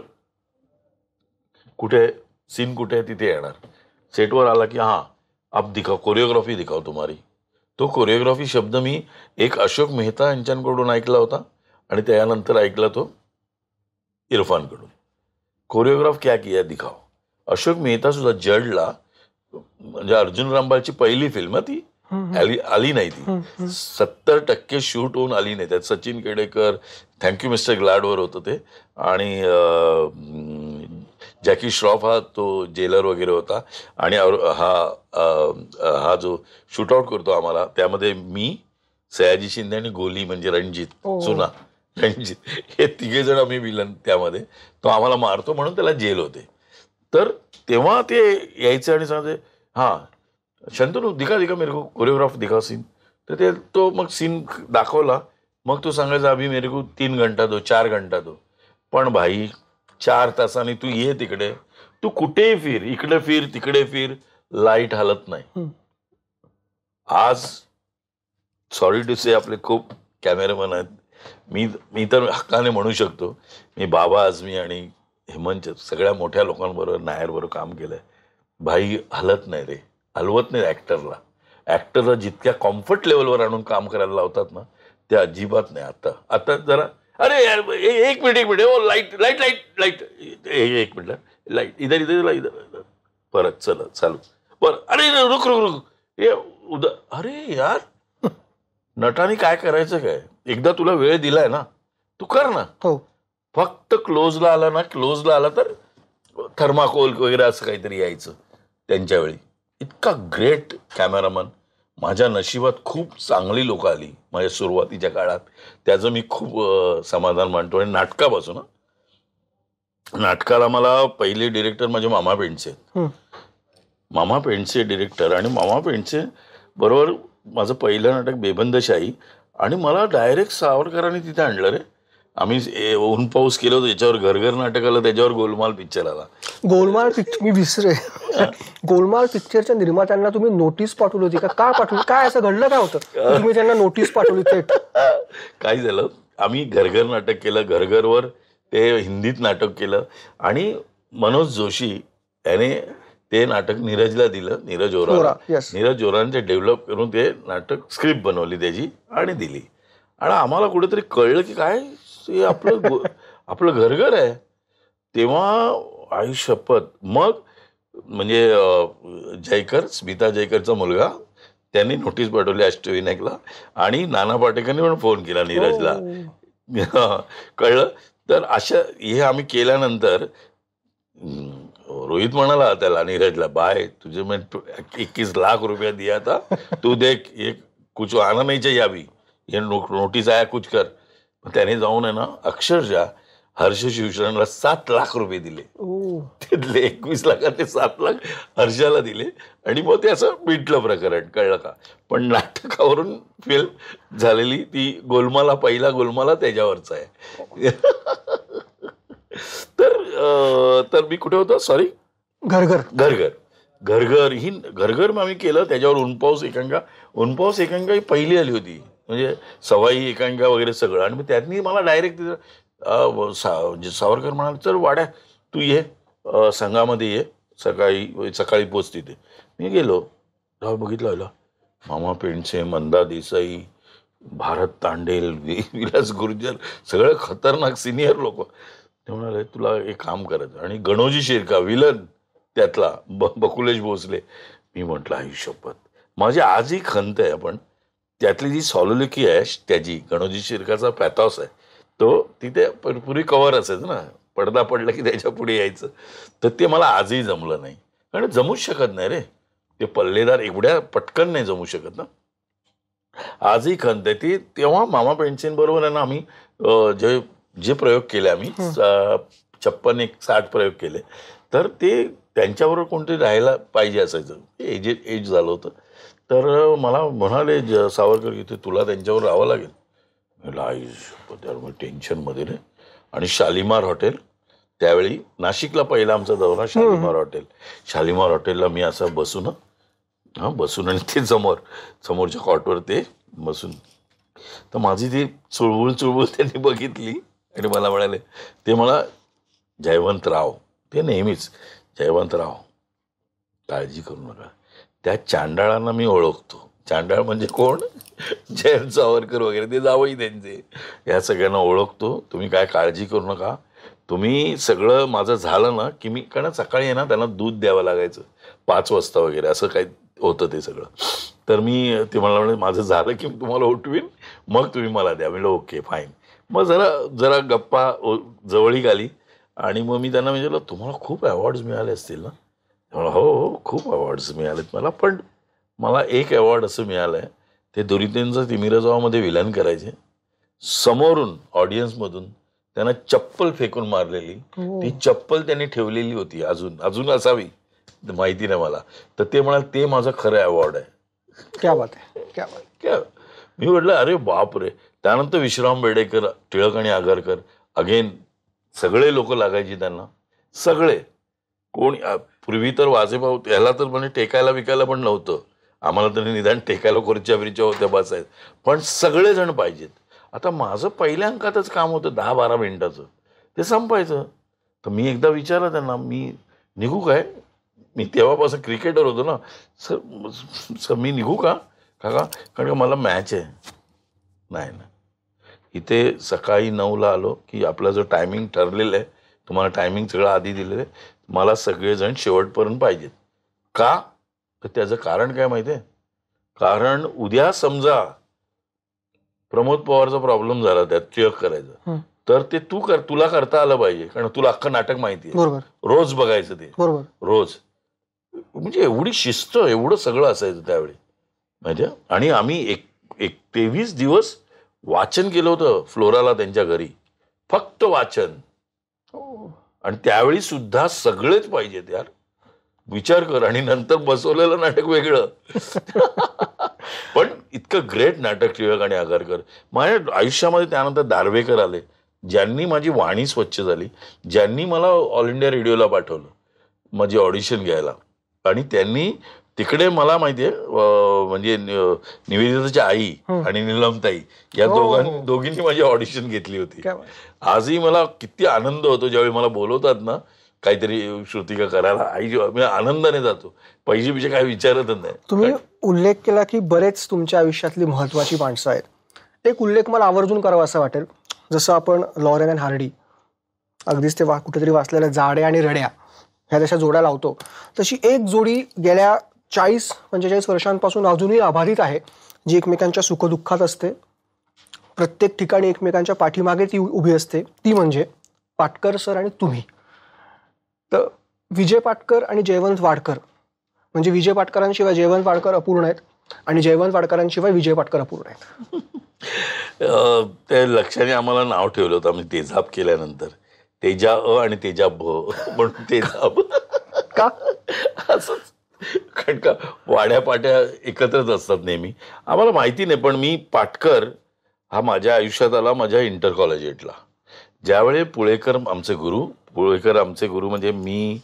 कुठे सीन कुठे आहे तिथे येणार सेटवर आला की हां आप दिखाओ, कोरिओग्राफी दिखाओ तुम्हारी. तो कोरिओग्राफी शब्द मी एक अशोक मेहता यांच्याकडून ऐकला होता आणि त्यानंतर ऐकला तो इरफानकडून. कोरिओग्राफ क्या किया दिखाओ. अशोक मेहता सुद्धा जडला, म्हणजे अर्जुन रामपालची पहिली फिल्म ती आली नाही, ती 70% शूट होऊन आली नाही. त्यात सचिन केडेकर, थँक्यू मिस्टर ग्लॅडवर होतं ते, आणि जॅकी श्रॉफ हा तो जेलर वगैरे होता, आणि हा जो शूटआउट करतो आम्हाला, त्यामध्ये मी, सयाजी शिंदे आणि गोली म्हणजे रणजित सुना, रणजित, हे तिघे जण आम्ही विलन त्यामध्ये. तो आम्हाला मारतो म्हणून त्याला जेल होते. तर तेव्हा ते यायचे आणि सांगायचे हां शंतनू दिखा मेरे को कोरियोग्राफ दिखा सीन. तर ते तो मग सीन दाखवला, मग तो सांगायचा अभि मेरे को 3 घंटा दो, 4 घंटा दो. पण भाई 4 तासांनी तू ये तिकडे, तू कुठेही फिर, इकडे फिर तिकडे फिर, लाईट हलत नाही. आज सॉरी टू से आपले खूप कॅमेरामॅन आहेत, मी तर हक्काने म्हणू शकतो, मी बाबा आझमी आणि हेमंत सगळ्या मोठ्या लोकांबरोबर, नायरबरोबर काम केलंय. भाई हलत नाही रे, हलवत नाही ऍक्टरला. ऍक्टरला जितक्या कॉम्फर्ट लेवलवर आणून काम करायला लावतात ना, ते अजिबात नाही. आता जरा अरे यार एक मिनिट ओ लाईट लाईट लाईट लाईट, एक मिनिट लाईट इधर इधर इधर, परत चल चालू, बरं अरे रुक रुक रुक, हे अरे यार नटाने काय करायचं काय, एकदा तुला वेळ दिलाय ना तू कर ना. फक्त क्लोजला आला तर थर्माकोल वगैरे असं काहीतरी यायचं त्यांच्या वेळी. इतका ग्रेट कॅमेरामन माझ्या नशिबात खूप चांगली लोक आली माझ्या सुरुवातीच्या काळात, त्याचं मी खूप समाधान मानतो. आणि नाटकापासून, नाटकाला मला पहिले डिरेक्टर माझे मामा पेंडसे, मामा पेंडसे डिरेक्टर, आणि मामा पेंडसे बरोबर माझं पहिलं नाटक बेबंदशाही, आणि मला डायरेक्ट सावरकरांनी तिथे आणलं रे. आम्ही ऊन पाऊस केलं होतं, त्याच्यावर घरघर नाटक आलं, त्याच्यावर गोलमाल पिक्चर आला. गोलमाल पिक्चर मी विसरे, गोलमाल पिक्चरच्या निर्मात्यांना तुम्ही नोटीस पाठवली होती का? काय पाठवली, काय असं घडलं काय होतं तुम्ही त्यांना नोटीस पाठवली? थेट काय झालं, आम्ही घरघर नाटक केलं, घरघरवर ते हिंदीत नाटक केलं, आणि मनोज जोशी याने ते नाटक नीरजला दिलं, नीरज ओरानचे डेव्हलप करून ते नाटक स्क्रिप्ट बनवली त्याची आणि दिली. आणि आम्हाला कुठेतरी कळलं की काय हे आपलं घरघर आहे. तेव्हा आई शपथ, मग म्हणजे जयकर, स्मिता जयकरचा मुलगा, त्यांनी नोटीस पाठवली अष्टविनायकला, आणि नाना पाटेकरनी पण फोन केला नीरजला, कळलं. तर अशा हे आम्ही केल्यानंतर रोहित म्हणाला त्याला, नीरजला, बाय तुझे मैं 21 लाख रुपया दिया था, तू देख ये कुछ आना नहीं चाहिए अभी, ये नोटीस आया कुछ कर. त्याने जाऊन आहे ना अक्षरशः हर्ष शिवशरणला 7 लाख रुपये दिले. तिथले 21 लाखात ते 7 लाख हर्षाला दिले, आणि मग ते असं मिटलं प्रकरण, कळलं का. पण नाटकावरून फिल्म झालेली ती गोलमाला, पहिला गोलमाला त्याच्यावरचा आहे. तर मी कुठे होतो, सॉरी, घरघर ही घरघर आम्ही केलं. त्याच्यावर ऊनपाऊस एकांका ही पहिली आली होती, म्हणजे सवाई एकांका वगैरे सगळं. आणि मग त्यातनी मला डायरेक्ट सावरकर म्हणाले तर वाड्या तू ये संघामध्ये ये, सकाळी पोच तिथे. मी गेलो, बघितलं मामा पेंडसे, मंदा देसाई, भारत तांडेल, विलास गुर्जर, सगळे खतरनाक सिनियर लोक. ते म्हणाले तुला एक काम करायचं, आणि गणोजी शिरका विलन त्यातला, बकुलेश भोसले. मी म्हटलं आई शपथ, माझी आजही खंत आहे. पण त्यातली जी सॉलोलिकी आहे त्याची, गणोजी शिरकाचा पॅथॉस आहे तो, तिथे पूर्वी कव्हर असायचं ना, पडदा पडला की त्याच्या पुढे यायचं. तर ते मला आजही जमलं नाही, कारण जमूच शकत नाही रे, ते पल्लेदार एवढ्या पटकन नाही जमू शकत ना. आजही खंत आहे ती. तेव्हा मामा पेंडसेंबरोबर आहे ना आम्ही जे प्रयोग केले, आम्ही 56-60 प्रयोग केले. तर ते त्यांच्याबरोबर कोणतरी राहायला पाहिजे असायचं, एज झालं होतं. तर मला म्हणाले सावरकर की तुला त्यांच्यावर राहावं लागेल. मी टेन्शनमध्ये रे. आणि शालिमार हॉटेल, त्यावेळी नाशिकला पहिला आमचा दौरा शालिमार हॉटेल. शालिमार हॉटेलला मी असं बसून आणि ते समोरच्या कॉटवर ते बसून, तर माझी ती चुळबुळ त्यांनी बघितली आणि मला म्हणाले, ते मला जयवंतराव, ते नेहमीच जयवंतराव काळजी करू नका. त्या चांडाळांना मी ओळखतो. चांडाळ म्हणजे कोण? जयंत सावरकर वगैरे, ते जावई त्यांचे. या सगळ्यांना ओळखतो. तुम्ही काय काळजी करू नका. तुम्ही सगळं माझं झालं ना की मी, कारण सकाळी आहे ना त्यांना दूध द्यावं लागायचं 5 वाजता वगैरे, असं काही होतं ते सगळं. तर मी ते मला म्हणे माझं झालं की मी तुम्हाला उठवीन, मग तुम्ही मला द्या. म्हणलं ओके फाईन. मग जरा जरा गप्पा जवळीक आली आणि मग मी त्यांना विचारलं, तुम्हाला खूप अवॉर्ड्स मिळाले असतील ना? हो हो, खूप अवॉर्ड्स मिळालेत मला, पण मला एक अवॉर्ड असं मिळालं आहे, ते दुरितेंचं तिमिरजावामध्ये विलन करायचे. समोरून ऑडियन्समधून त्यांना चप्पल फेकून मारलेली, ती चप्पल त्यांनी ठेवलेली होती, अजून असावी माहिती नाही मला. तर ते म्हणाल ते माझं खरं अवॉर्ड आहे. क्या बात आहे, क्या बात. क्या. मी म्हटलं अरे बाप रे. त्यानंतर विश्राम बेडेकर, टिळक आणि आगरकर, अगेन सगळे लोक लागायचे त्यांना, सगळे. कोण पूर्वी तर वाजेभाऊ त्याला तर म्हणजे टेकायला विकायला पण नव्हतं, आम्हाला तरी निदान टेकायला खुर्च्या बिरच्या होत्या बसायत, पण सगळेजण पाहिजेत. आता माझं पहिल्या अंकातच काम होतं 10-12 मिनिटाचं, ते संपायचं. तर मी एकदा विचारलं त्यांना, मी निघू काय? मी तेव्हापासून क्रिकेटर होतो ना. सर मी निघू का काका? कारण का मला मॅच आहे. नाही ना, इथे सकाळी 9ला आलो की आपला जो टायमिंग ठरलेलं आहे, तुम्हाला टायमिंग सगळं आधी दिलेलं आहे, मला सगळेजण शेवटपर्यंत पाहिजेत. का? तर त्याचं कारण काय माहिती आहे? कारण उद्या समजा प्रमोद पवारचा प्रॉब्लेम झाला त्यात चेक करायचं, तर ते तुला करता आलं पाहिजे, कारण तुला अख्खं नाटक माहिती आहे. बरोबर. रोज बघायचं ते, बरोबर. रोज. म्हणजे एवढी शिस्त, एवढं सगळं असायचं त्यावेळी माहिती आहे. आणि आम्ही 23 दिवस वाचन केलं होतं फ्लोराला त्यांच्या घरी, फक्त वाचन. आणि त्यावेळी सुद्धा सगळेच पाहिजेत यार, विचार कर. आणि नंतर बसवलेलं नाटक वेगळं. पण इतकं ग्रेट नाटक टिळक आणि आगरकर. माझ्या आयुष्यामध्ये त्यानंतर दार्वेकर आले, ज्यांनी माझी वाणी स्वच्छ झाली, ज्यांनी मला ऑल इंडिया रेडिओला पाठवलं माझी ऑडिशन घ्यायला. आणि त्यांनी तिकडे मला माहितीये म्हणजे निवेदिताची आई आणि नीलमताई या दोघींनी माझी ऑडिशन घेतली होती. आजही मला किती आनंद होतो ज्यावेळी मला बोलवतात ना काहीतरी श्रुतिका करायला, आई मी आनंदाने जातो, पैसे काही विचारतच नाही. तुम्ही उल्लेख केला की बरेच तुमच्या आयुष्यातली महत्वाची माणसं आहेत. एक उल्लेख मला आवर्जून करावा असं वाटेल, जसं आपण लॉरेन अँड हार्डी, अगदीच ते कुठेतरी वाचलेल्या जाड्या आणि रड्या ह्या जशा जोड्या लावतो, तशी एक जोडी गेल्या 40-45 वर्षांपासून अजूनही आभारित आहे, जी एकमेकांच्या सुखदुःखात असते, प्रत्येक ठिकाणी एकमेकांच्या पाठीमागे ती उभी असते. ती म्हणजे पाटकर सर आणि तुम्ही. तर विजय पाटकर आणि जयवंत वाडकर, म्हणजे विजय पाटकरांशिवाय जयवंत वाडकर अपूर्ण आहेत आणि जयवंत वाडकरांशिवाय विजय पाटकर अपूर्ण आहेत. ते लक्षाने आम्हाला नाव ठेवलं होतं आम्ही तेजाब केल्यानंतर, तेजा अ आणि तेजा ब म्हणून तेजाब. का? असंच, कारण का वाड्या पाट्या एकत्रच असतात नेहमी. आम्हाला माहिती नाही, पण मी पाटकर हा माझ्या आयुष्यात आला माझ्या इंटर कॉलेजिएटला. ज्यावेळी पुळेकर आमचे गुरु म्हणजे मी,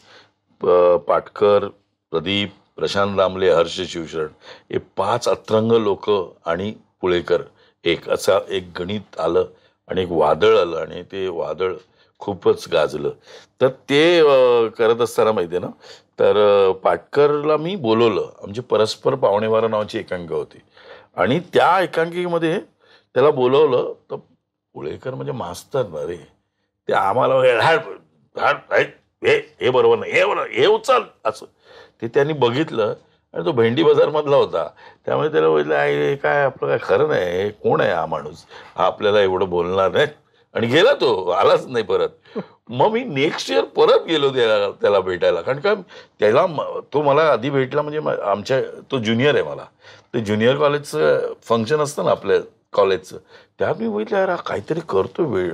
पाटकर, प्रदीप, प्रशांत दामले, हर्ष शिवशरण, हे 5 अत्रंग लोक आणि पुळेकर, असा एक गणित आलं आणि एक वादळ आलं आणि ते वादळ खूपच गाजलं. तर ते करत असताना माहिती आहे ना, तर पाटकरला मी बोलवलं. आमची परस्पर पावणेवारा नावाची एकांकिका होती आणि त्या एकांकिकेमध्ये त्याला बोलवलं. तर पुळेकर म्हणजे मास्तर ना रे, ते आम्हाला हे बरोबर नाही, हे बरोबर, हे उचल असं. ते त्यांनी बघितलं आणि तो भेंडी बाजार मधला होता, त्यामुळे त्याला बोललं आहे काय आपलं काय खरं नाही, हे कोण आहे हा माणूस, हा आपल्याला एवढं बोलणार नाही. आणि गेला तो, आलाच नाही परत. मग मी नेक्स्ट इयर परत गेलो त्याला भेटायला, कारण का त्याला तो मला आधी भेटला, म्हणजे आमच्या तो ज्युनियर आहे मला. ते ज्युनियर कॉलेजचं फंक्शन असतं ना आपल्या कॉलेजचं, त्यात मी बघितलं यार काहीतरी करतोय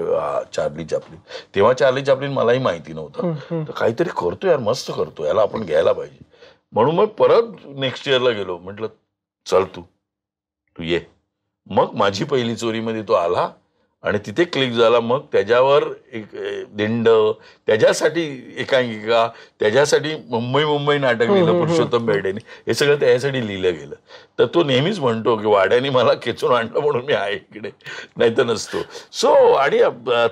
चार्ली चॅपलिन. तेव्हा चार्ली चॅपलिन मलाही माहिती नव्हतं, तर काहीतरी करतो यार, मस्त करतो, याला आपण घ्यायला पाहिजे. म्हणून मग परत नेक्स्ट इयरला गेलो. म्हटलं चल तू ये. मग माझी पहिली चोरीमध्ये तो आला आणि तिथे क्लिक झाला. मग त्याच्यावर एक दिंड, त्याच्यासाठी एकांकिका, त्याच्यासाठी मुंबई नाटक लिहिलं पुरुषोत्तम बेर्डेने. हे सगळं त्याच्यासाठी लिहिलं गेलं. तर तो नेहमीच म्हणतो की वाड्याने मला खेचून आणलं म्हणून मी आहे इकडे, नाही तर नसतो. सो आणि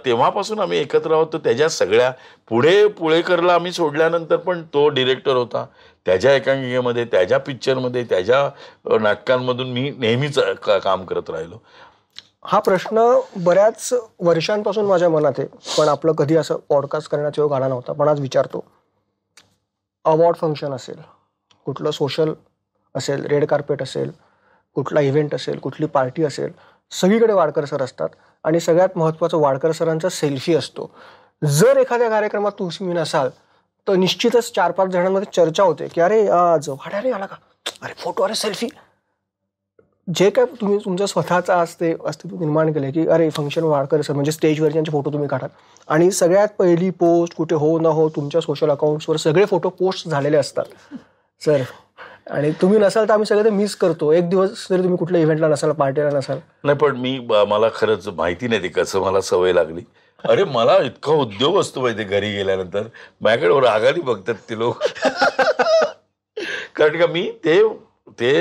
तेव्हापासून आम्ही एकत्र आहोत. तर त्याच्या सगळ्या पुळेकरला आम्ही सोडल्यानंतर पण तो डिरेक्टर होता. त्याच्या एकांकिकेमध्ये, त्याच्या पिक्चरमध्ये, त्याच्या नाटकांमधून मी नेहमीच काम करत राहिलो. हा प्रश्न बऱ्याच वर्षांपासून माझ्या मनात आहे, पण आपलं कधी असं पॉडकास्ट करण्याचा योग आला नव्हता. पण आज विचारतो. अवॉर्ड फंक्शन असेल, कुठलं सोशल असेल, रेड कार्पेट असेल, कुठला इव्हेंट असेल, कुठली पार्टी असेल, सगळीकडे वाडकर सर असतात. आणि सगळ्यात महत्त्वाचं वाडकर सरांचा सेल्फी असतो. जर एखाद्या कार्यक्रमात तुम्ही नसाल तर निश्चितच 4-5 जणांमध्ये चर्चा होते की अरे आज वाड्याने आला का, अरे फोटो, अरे सेल्फी. जे काय तुम्ही तुमचं स्वतःचं आज ते अस्तित्व निर्माण केलं की अरे फंक्शन वाडकर सर, म्हणजे स्टेजवर त्यांचे फोटो तुम्ही काढाल. आणि सगळ्यात पहिली पोस्ट कुठे हो न हो तुमच्या सोशल अकाउंट्सवर सगळे फोटो पोस्ट झालेले असतात सर. आणि तुम्ही नसाल तर आम्ही सगळे ते मिस करतो. एक दिवस जरी तुम्ही कुठल्या इव्हेंटला नसाल, पार्टीला नसाल. नाही, पण मला खरंच माहिती नाही ते कसं मला सवय लागली. अरे मला इतका उद्योग असतो माहिती घरी गेल्यानंतर, माझ्याकडे रागाने बघतात ते लोक. कारण का मी ते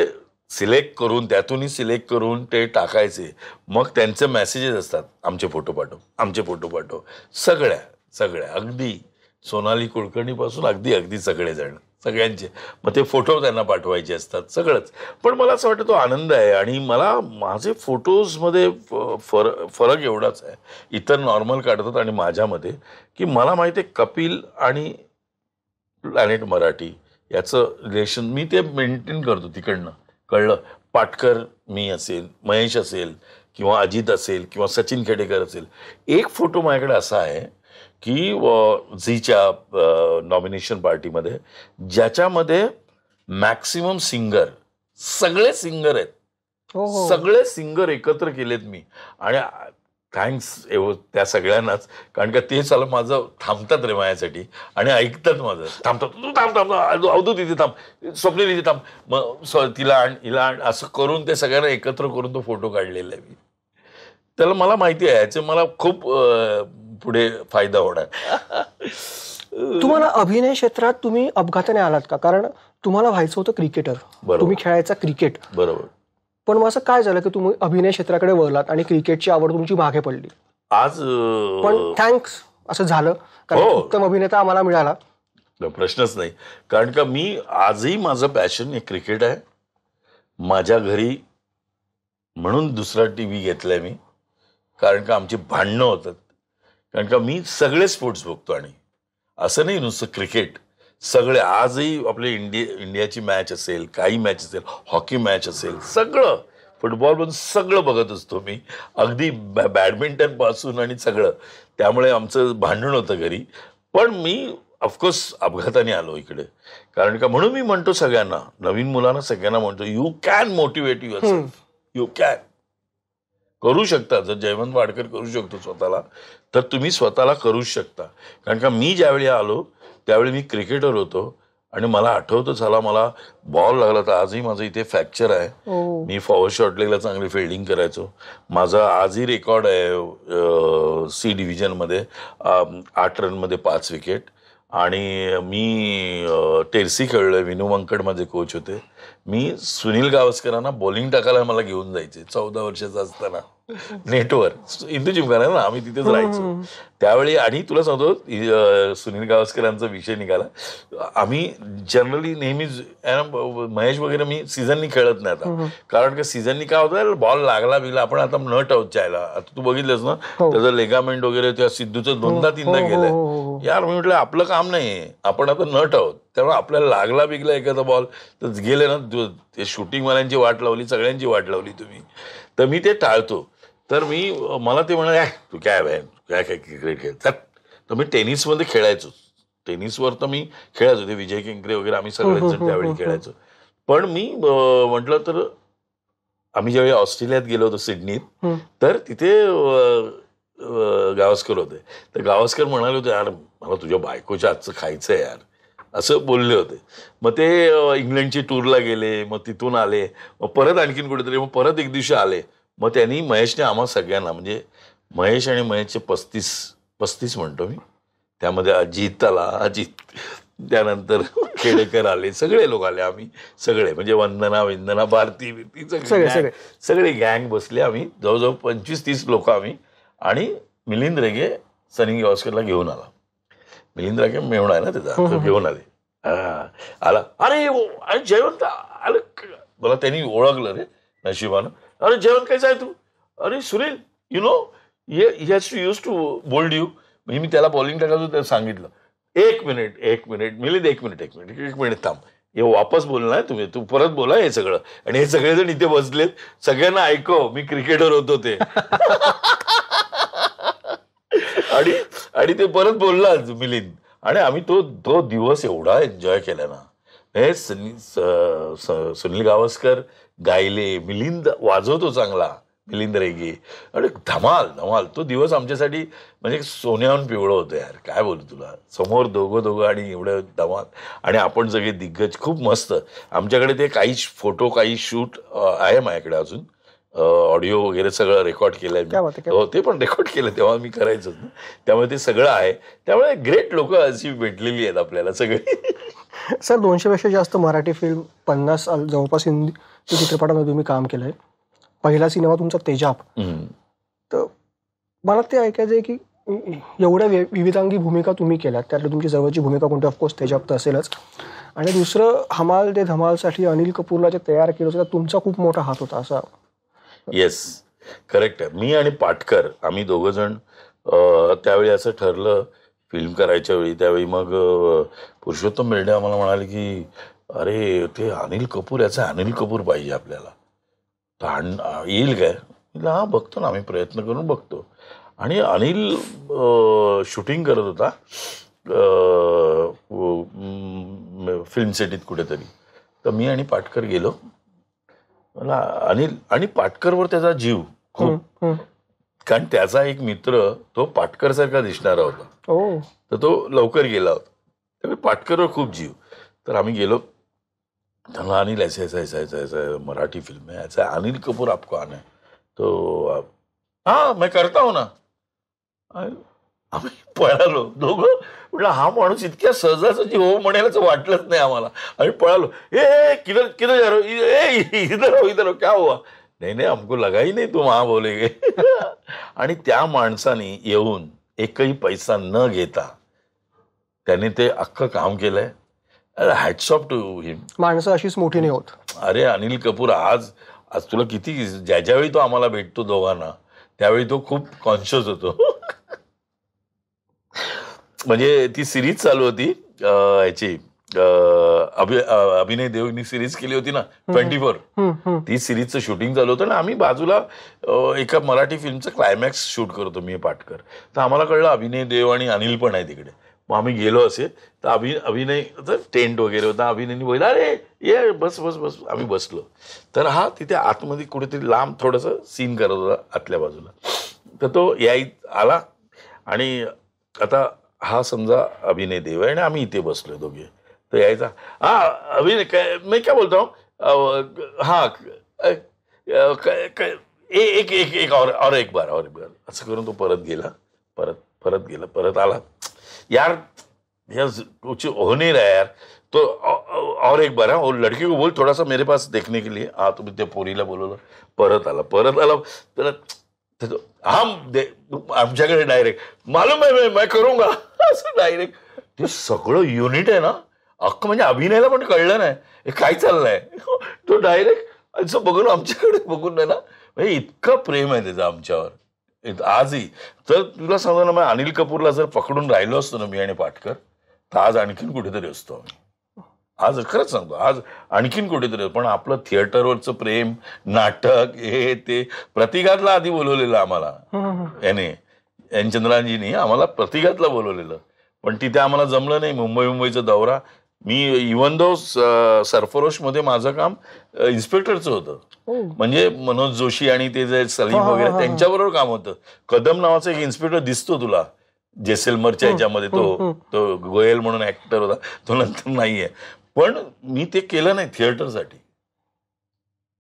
सिलेक्ट करून, त्यातूनही सिलेक्ट करून ते टाकायचे. मग त्यांचे मेसेजेस असतात, आमचे फोटो पाठव. सगळ्या अगदी सोनाली कुलकर्णीपासून अगदी सगळेजण, सगळ्यांचे. मग ते फोटो त्यांना पाठवायचे असतात, सगळंच. पण मला असं वाटतं तो आनंद आहे. आणि मला माझे फोटोजमध्ये फरक एवढाच आहे, इतर नॉर्मल काढतात आणि माझ्यामध्ये, की मला माहिती आहे कपिल आणि प्लॅनेट मराठी याचं रिलेशन मी ते मेंटेन करतो तिकडनं. कळलं? पाटकर मी असेल, महेश असेल, किंवा अजित असेल, किंवा सचिन खेडेकर असेल. एक फोटो माझ्याकडे असा आहे की झीच्या नॉमिनेशन पार्टीमध्ये, ज्याच्यामध्ये मॅक्सिमम सगळे सिंगर आहेत. सगळे सिंगर एकत्र केलेत मी. आणि थँक्स त्या सगळ्यांनाच, कारण का ते चालू माझं थांबतात रे माझ्यासाठी आणि ऐकतात माझं. तू थांब, अवधूत इथे थांब, स्वप्नील इथे थांब, मग तिला आण असं करून ते सगळ्यांना एकत्र करून तो फोटो काढलेला आहे मी. त्याला मला माहिती आहे याचे मला खूप पुढे फायदा होणार. तुम्हाला अभिनय क्षेत्रात तुम्ही अपघाताने आलात का? कारण तुम्हाला व्हायचं होतं क्रिकेटर, तुम्ही खेळायचा क्रिकेट, बरोबर. पण मग असं काय झालं की तुम्ही अभिनय क्षेत्राकडे वळलात आणि क्रिकेटची आवड तुमची मागे पडली? आज पण थँक्स असं झालं, कारण उत्तम अभिनेता आम्हाला मिळाला. प्रश्नच नाही. कारण का मी आजही माझं पॅशन हे क्रिकेट आहे. माझ्या घरी म्हणून दुसरा टीव्ही घेतलाय मी, कारण का आमची भांडणं होतात. कारण का मी सगळे स्पोर्ट्स बघतो, आणि असं नाही नुसतं क्रिकेट, सगळे. आजही आपले इंडियाची मॅच असेल, काही मॅच असेल, हॉकी मॅच असेल, सगळं, फुटबॉल पण सगळं बघत असतो मी, अगदी बॅडमिंटन पासून आणि सगळं. त्यामुळे आमचं भांडण होतं घरी. पण मी ऑफकोर्स अपघाताने आलो इकडे. कारण का म्हणून मी म्हणतो सगळ्यांना, नवीन मुलांना सगळ्यांना म्हणतो, you can motivate yourself. You can, करू शकता. जर जयवंत वाडकर करू शकतो स्वतःला, तर तुम्ही स्वतःला करूच शकता. कारण का मी ज्यावेळी आलो त्यावेळी मी क्रिकेटर होतो, आणि मला आठवतं झाला मला बॉल लागला तर आजही माझं इथे फ्रॅक्चर आहे. मी फॉरवर्ड शॉट लेगला चांगली फिल्डिंग करायचो. माझा आजही रेकॉर्ड आहे सी डिव्हिजनमध्ये 8 रनमध्ये 5 विकेट. आणि मी टेरसी खेळलोय, विनू वंकड माझे कोच होते. मी सुनील गावस्करांना बॉलिंग टाकायला मला घेऊन जायचे 14 वर्षाचा असताना, नेटवर इंदू जिमखाना ना, आम्ही तिथेच राहायचो त्यावेळी. आणि तुला सांगतो सुनील गावस्करांचा विषय निघाला. आम्ही जनरली नेहमीच महेश वगैरे मी सीझननी खेळत नाही आता, कारण का सीझननी काय होतं, बॉल लागला बिगला आपण आता नट आहोत जायला. आता तू बघितलंस ना त्याचं लेगामेंट वगैरे, त्या सिद्धूचं 2दा-3दा गेलंय. यार मी म्हटलं आपलं काम नाही, आपण आता नट आहोत, त्यामुळे आपल्याला लागला बिगला एखादा बॉल तर गेले ना, ते शूटिंगवाल्यांची वाट लावली, सगळ्यांची वाट लावली तुम्ही, तर मी ते टाळतो. तर मला ते म्हणाले तू काय क्रिकेट खेळतात. तर मी टेनिसमध्ये खेळायचो, टेनिसवर तर मी खेळायचो, ते विजय केंकरे वगैरे आम्ही सगळेच त्यावेळी खेळायचो. पण मी म्हटलं तर आम्ही ज्यावेळी ऑस्ट्रेलियात गेलो होतो सिडनीत, तर तिथे गावस्कर होते. तर गावस्कर म्हणाले होते, यार मला तुझ्या बायकोच्या हातचं खायचं आहे यार, असं बोलले होते. मग ते इंग्लंडची टूरला गेले, मग तिथून आले, मग परत आणखीन कुठेतरी, मग परत एक दिवशी आले. मग त्यांनी महेशने आम्हा सगळ्यांना, म्हणजे महेश आणि महेशचे 35 म्हणतो मी. त्यामध्ये अजित आला, अजित, त्यानंतर खेडेकर आले, सगळे लोक आले. आम्ही सगळे म्हणजे वंदना भारती सगळे गँग बसले. आम्ही जवळजवळ 25-30 लोक आम्ही. आणि मिलिंद रेगे सनी गावस्करला घेऊन आला. मिलिंद रेगे मेवणा आहे ना त्याचा, घेऊन आले. आला, अरे जयवंत आलं. मला त्यांनी ओळखलं रे नशिबानं. अरे जयवंत कैसा आहे तू? अरे Sunil, you know he has to use to bold you. म्हणजे मी त्याला बॉलिंग टाकायचं त्याला सांगितलं, एक मिनिट मिलिंद, एक मिनिट थांब, हे वापस बोलणार तुम्ही, तू परत बोला हे सगळं. आणि हे सगळेजण इथे बसलेत, सगळ्यांना ऐकव, मी क्रिकेटर होतो ते. आणि ते परत बोलला मिलिंद. आणि आम्ही तो दिवस एवढा एन्जॉय केला ना. हे सुनील गावस्कर गायले, मिलिंद वाजवतो चांगला, मिलिंद रेगे, आणि धमाल. तो दिवस आमच्यासाठी म्हणजे सोन्याहून पिवळं होतं यार, काय बोलू तुला. समोर दोघं आणि एवढं धमाल. आणि आपण सगळे दिग्गज, खूप मस्त. आमच्याकडे ते काही फोटो, काही शूट आहे माझ्याकडे अजून, ऑडिओ वगैरे सगळं रेकॉर्ड केलंय. ते पण रेकॉर्ड केलं तेव्हा मी करायचो ना, त्यामुळे ते सगळं आहे. त्यामुळे ग्रेट लोक अशी भेटलेली आहेत आपल्याला सगळे. सर 200पेक्षा जास्त मराठी फिल्म, 50 जवळपास हिंदी चित्रपटामध्ये तुम्ही काम केलंय. पहिला सिनेमा तुमचा तेजाब. तर मला ते ऐकायचं आहे की एवढ्या विविधांगी भूमिका तुम्ही केल्यात, त्यातली तुमची जवळची भूमिका कोणती? ऑफकोर्स तेजाब तर असेलच. आणि दुसरं हमाल ते धमालसाठी अनिल कपूरला जे तयार केलं होतं तुमचा खूप मोठा हात होता असा. येस, करेक्ट आहे. मी आणि पाटकर आम्ही दोघं जण त्यावेळी असं ठरलं फिल्म करायच्या वेळी. त्यावेळी मग पुरुषोत्तम बेर्डे आम्हाला म्हणाले की अरे ते अनिल कपूर, याचा अनिल कपूर पाहिजे आपल्याला, तर येईल काय? हा बघतो ना, आम्ही प्रयत्न करून बघतो. आणि अनिल शूटिंग करत होता फिल्म सिटीत कुठेतरी. तर मी आणि पाटकर गेलो. मला अनिल आणि पाटकरवर त्याचा जीव खूप, कारण त्याचा एक मित्र तो पाटकर सारखा दिसणारा होता, तर तो लवकर गेला होता. त्यामुळे पाटकरवर खूप जीव. तर आम्ही गेलो. त्यांना अनिल ऐसा मराठी फिल्म है, ऐसा अनिल कपूर आपको आना है. तो हाँ मैं करता हूँ ना. आम्ही पळालो दोघं. म्हटलं हा माणूस इतक्या सहजासहजी हो म्हणायलाच वाटलंच नाही आम्हाला. आणि पळालो. ए किधर जा रहे हो? ए इधर हो क्या हुआ? नाही हमको लगा ही नाही तुम हाँ बोलेगे. आणि त्या माणसाने येऊन एकही पैसा न घेता त्याने ते अख्खं काम केलंय. हॅट्स ऑफ टू हिम. माणसं अशीच मोठी नाही होत. अरे अनिल कपूर आज तुला किती, ज्यावेळी तो आम्हाला भेटतो दोघांना त्यावेळी तो खूप कॉन्शियस होतो. म्हणजे ती सिरीज चालू होती ह्याची, अभिनय देवनी सिरीज केली होती ना 24. ती सिरीजचं शूटिंग चालू होतं ना. आम्ही बाजूला एका मराठी फिल्मचं क्लायमॅक्स शूट करतो मी पाटकर. तर आम्हाला कळलं अभिनय देव आणि अनिल पण आहे तिकडे. मग आम्ही गेलो असे, तर अभिनय टेंट वगैरे होता. अभिनयनी बोलला अरे ये बस. आम्ही बसलो. तर हा तिथे आतमध्ये कुठेतरी लांब थोडंसं सीन करत होता आतल्या बाजूला. तर तो आला. आणि आता हा समजा अभिनय देव आहे आणि आम्ही इथे बसलो दोघे. तर यायचा, हा अभिनय काय, मी काय बोलतो हा एक और एक बार असं करून तो परत गेला. परत आला. यार कुछ हो नहीं रहा यार, तो और एक बार. और लड़की को बोल थोड़ा सा मेरे पास देखने के लिए. हा तुम्ही ते पोरीला बोलवलं. परत आला. तर आमच्याकडे डायरेक्ट मालूम आहे मैं करूंगा असं डायरेक्ट. ते सगळं युनिट आहे ना अख्खं, म्हणजे अभिनयाला पण कळलं नाही हे काय चाललंय. तो डायरेक्ट असं बघून आमच्याकडे बघून नाही ना, म्हणजे इतकं प्रेम आहे त्याचं आमच्यावर आजही. तर तुला सांगतो ना, मग अनिल कपूरला जर पकडून राहिलो असतो ना मी आणि पाटकर, तर आज आणखीन कुठेतरी असतो आम्ही. आज खरंच सांगतो, आज आणखीन कुठेतरी. पण आपलं थिएटरवरचं प्रेम, नाटक, हे ते. प्रतिघातला आधी बोलवलेलं आम्हाला एन चंद्रांजीनी आम्हाला प्रतिघातला बोलवलेलं, पण तिथे आम्हाला जमलं नाही. मुंबईचा दौरा. मी इव्हन दो सरफरोशमध्ये माझं काम इन्स्पेक्टरचं होतं. म्हणजे मनोज जोशी आणि ते जे सलीम वगैरे त्यांच्याबरोबर काम होतं. कदम नावाचा एक इन्स्पेक्टर दिसतो तुला जेसलमरच्या ह्याच्यामध्ये, तो गोयल म्हणून ऍक्टर होता, तो नंतर नाहीये. पण मी ते केलं नाही थिएटरसाठी.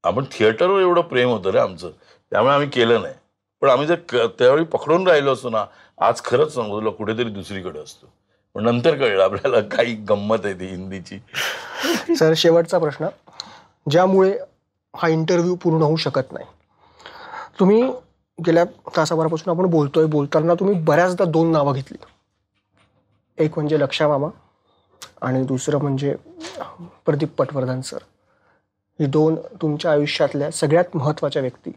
आपण थिएटरवर एवढं प्रेम होतं रे आमचं, त्यामुळे आम्ही केलं नाही. पण आम्ही जर त्यावेळी पकडून राहिलो असतो ना, आज खरंच सांगू तुला कुठेतरी दुसरीकडे असतो. पण नंतर कळलं आपल्याला काही गंमत आहे ती हिंदीची. सर, शेवटचा प्रश्न, ज्यामुळे हा इंटरव्ह्यू पूर्ण होऊ शकत नाही. तुम्ही गेल्या तासाभरापासून आपण बोलताना तुम्ही बऱ्याचदा 2 नावं घेतली. एक म्हणजे लक्षा मामा आणि दुसरं म्हणजे प्रदीप पटवर्धन सर. ही 2 तुमच्या आयुष्यातल्या सगळ्यात महत्त्वाच्या व्यक्ती.